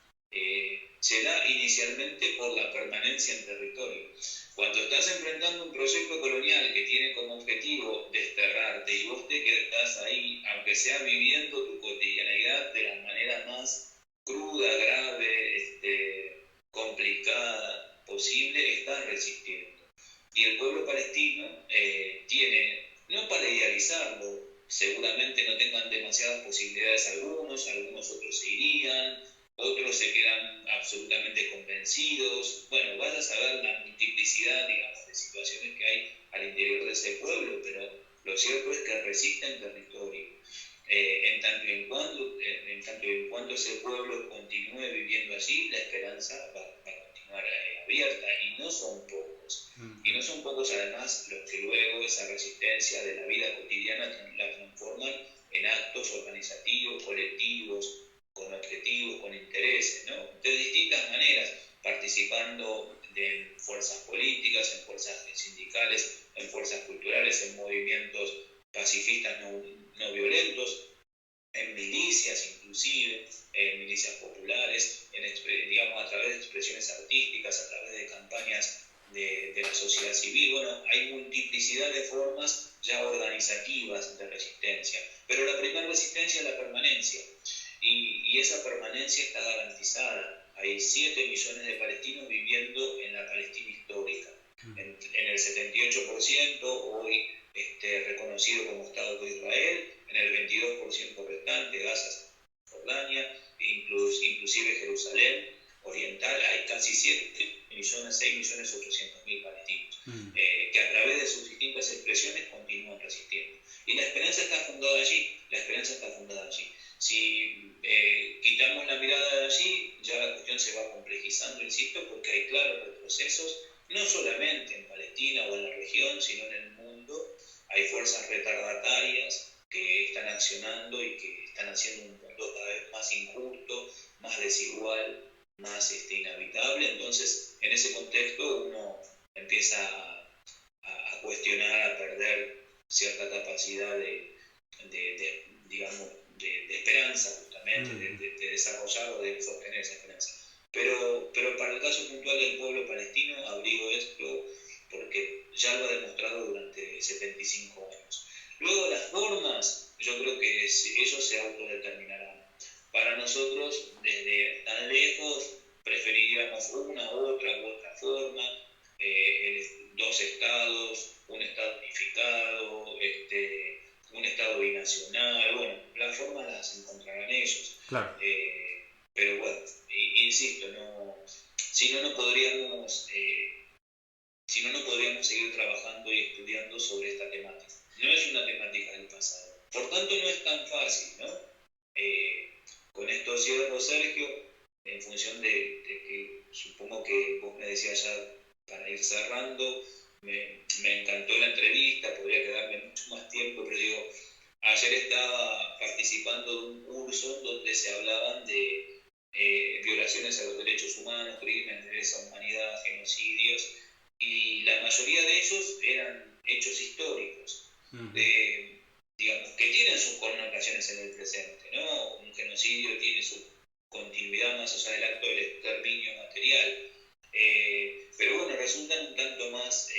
se da inicialmente por la permanencia en territorio. Cuando estás enfrentando un proyecto colonial que tiene como objetivo desterrarte y vos te quedás ahí, aunque sea viviendo tu cotidianeidad de la manera más cruda, grave, complicada posible, estás resistiendo. Y el pueblo palestino tiene, no para idealizarlo, seguramente no tengan demasiadas posibilidades algunos otros se irían, otros se quedan absolutamente convencidos. Bueno, vas a saber la multiplicidad, digamos, de situaciones que hay al interior de ese pueblo, pero lo cierto es que resisten territorio. En tanto y en cuanto ese pueblo continúe viviendo allí, la esperanza va a continuar abierta, y no son pocos. Y no son pocos además los que luego esa resistencia de la vida cotidiana la transforman en actos organizativos, colectivos, con objetivos, con intereses, ¿no? De distintas maneras, participando de fuerzas políticas, en fuerzas sindicales, en fuerzas culturales, en movimientos pacifistas no violentos, en milicias inclusive, en milicias populares, digamos, a través de expresiones artísticas, a través de campañas de la sociedad civil. Bueno, hay multiplicidad de formas ya organizativas de resistencia, pero la primera resistencia es la permanencia, y esa permanencia está garantizada. Hay 7 millones de palestinos viviendo en la Palestina histórica, en el 78% hoy reconocido como Estado de Israel, en el 22% restante, Gaza, Jordania, inclusive Jerusalén Oriental, hay casi 6.800.000 palestinos, que a través de sus distintas expresiones continúan resistiendo. Y la esperanza está fundada allí, Si quitamos la mirada de allí, ya la cuestión se va complejizando, insisto, porque hay claros retrocesos, no solamente en Palestina o en la región, sino en el mundo. Hay fuerzas retardatarias que están accionando y que están haciendo un mundo cada vez más injusto, más desigual, más inhabitable. Entonces, en ese contexto uno empieza a cuestionar, a perder cierta capacidad de esperanza, justamente, de desarrollar o de sostener esa esperanza. Pero para el caso puntual del pueblo palestino, abrigo esto porque ya lo ha demostrado durante 75 años. Luego, las formas, yo creo que ellos se autodeterminarán. Para nosotros, desde tan lejos, preferiríamos una u otra forma, 2 estados, un estado unificado, un estado binacional. Bueno, las formas las encontrarán ellos. Claro. Pero bueno, insisto, si no podríamos seguir trabajando y estudiando sobre esta temática. No es una temática del pasado. Por tanto, no es tan fácil, ¿no? Con esto cierro, Sergio, en función de que supongo que vos me decías ya para ir cerrando, me encantó la entrevista, podría quedarme mucho más tiempo, pero digo, ayer estaba participando de un curso donde se hablaban de violaciones a los derechos humanos, crímenes de lesa humanidad, genocidios, y la mayoría de ellos eran hechos históricos, digamos, que tienen sus connotaciones en el presente, ¿no? Un genocidio tiene su continuidad más allá del acto del exterminio material, pero bueno, resultan un tanto más,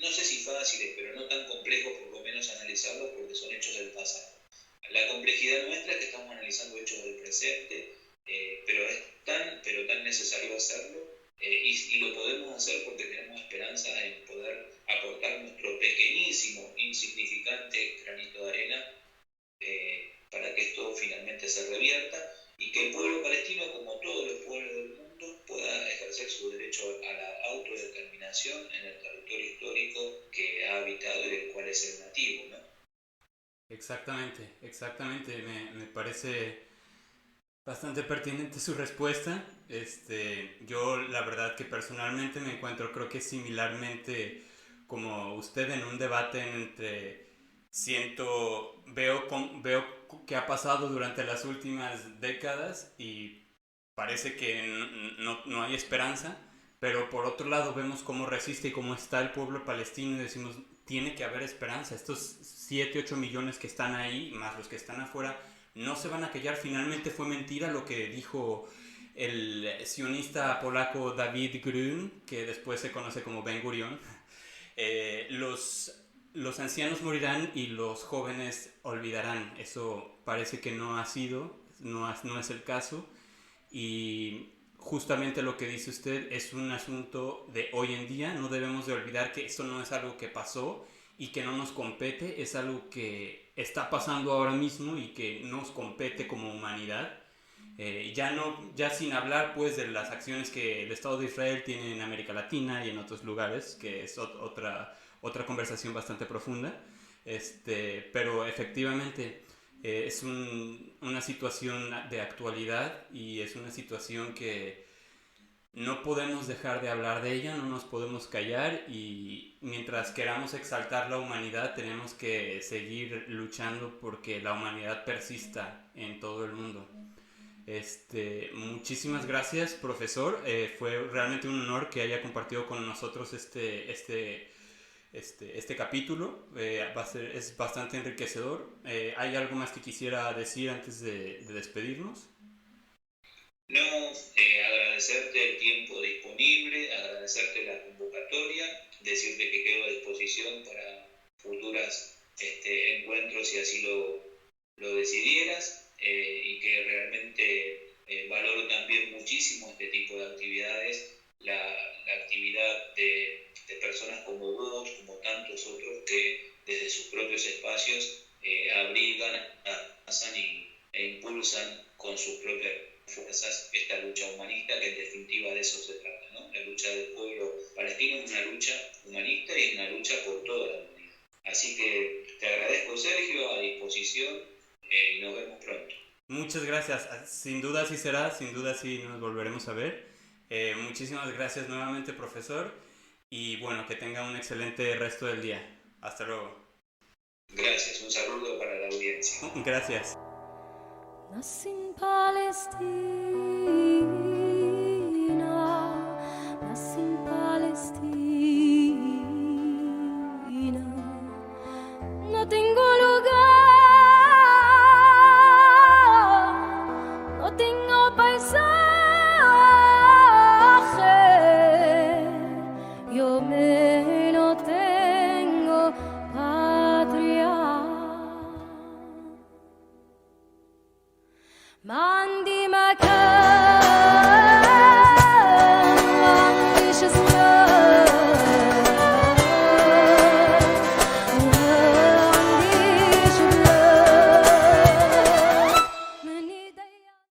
no sé si fáciles, pero no tan complejos, por lo menos analizarlos, porque son hechos del pasado. La complejidad nuestra es que estamos analizando hechos del presente, pero es tan necesario hacerlo, y lo podemos hacer porque tenemos esperanza en poder aportar nuestro pequeñísimo, insignificante granito de arena para que esto finalmente se revierta y que el pueblo palestino, como todos los pueblos del mundo, pueda ejercer su derecho a la autodeterminación en el territorio histórico que ha habitado y del cual es el nativo, ¿no? Exactamente. Me parece bastante pertinente su respuesta. Yo la verdad que personalmente me encuentro, creo que similarmente como usted, en un debate entre veo que ha pasado durante las últimas décadas y parece que no hay esperanza, pero por otro lado vemos cómo resiste y cómo está el pueblo palestino y decimos, tiene que haber esperanza. Estos 7-8 millones que están ahí, más los que están afuera, no se van a callar. Finalmente fue mentira lo que dijo el sionista polaco David Grün, que después se conoce como Ben Gurion. Los ancianos morirán y los jóvenes olvidarán. Eso parece que no ha sido, no es el caso. Y justamente lo que dice usted es un asunto de hoy en día. No debemos de olvidar que esto no es algo que pasó y que no nos compete, es algo que está pasando ahora mismo y que nos compete como humanidad. Ya sin hablar pues de las acciones que el Estado de Israel tiene en América Latina y en otros lugares, que es otra conversación bastante profunda, pero efectivamente es una situación de actualidad y es una situación que no podemos dejar de hablar de ella, no nos podemos callar, y mientras queramos exaltar la humanidad tenemos que seguir luchando porque la humanidad persista en todo el mundo. Muchísimas gracias, profesor. Fue realmente un honor que haya compartido con nosotros este capítulo. Es bastante enriquecedor. ¿Hay algo más que quisiera decir antes de despedirnos? No, agradecerte el tiempo disponible, agradecerte la convocatoria, decirte que quedo a disposición para futuras encuentros si así lo decidieras, y que realmente valoro también muchísimo este tipo de actividades, la actividad de personas como vos, como tantos otros que desde sus propios espacios abrigan, avanzan e impulsan con sus propias fuerzas esta lucha humanista, que en definitiva de eso se trata, ¿no? La lucha del pueblo palestino es una lucha humanista y es una lucha por toda la humanidad. Así que te agradezco, Sergio, a disposición, y nos vemos pronto. Muchas gracias, sin duda sí será, sin duda sí nos volveremos a ver. Muchísimas gracias nuevamente, profesor, y bueno, que tenga un excelente resto del día. Hasta luego. Gracias, un saludo para la audiencia. Gracias. Nass in Palestina, nass in Palestina, no tengo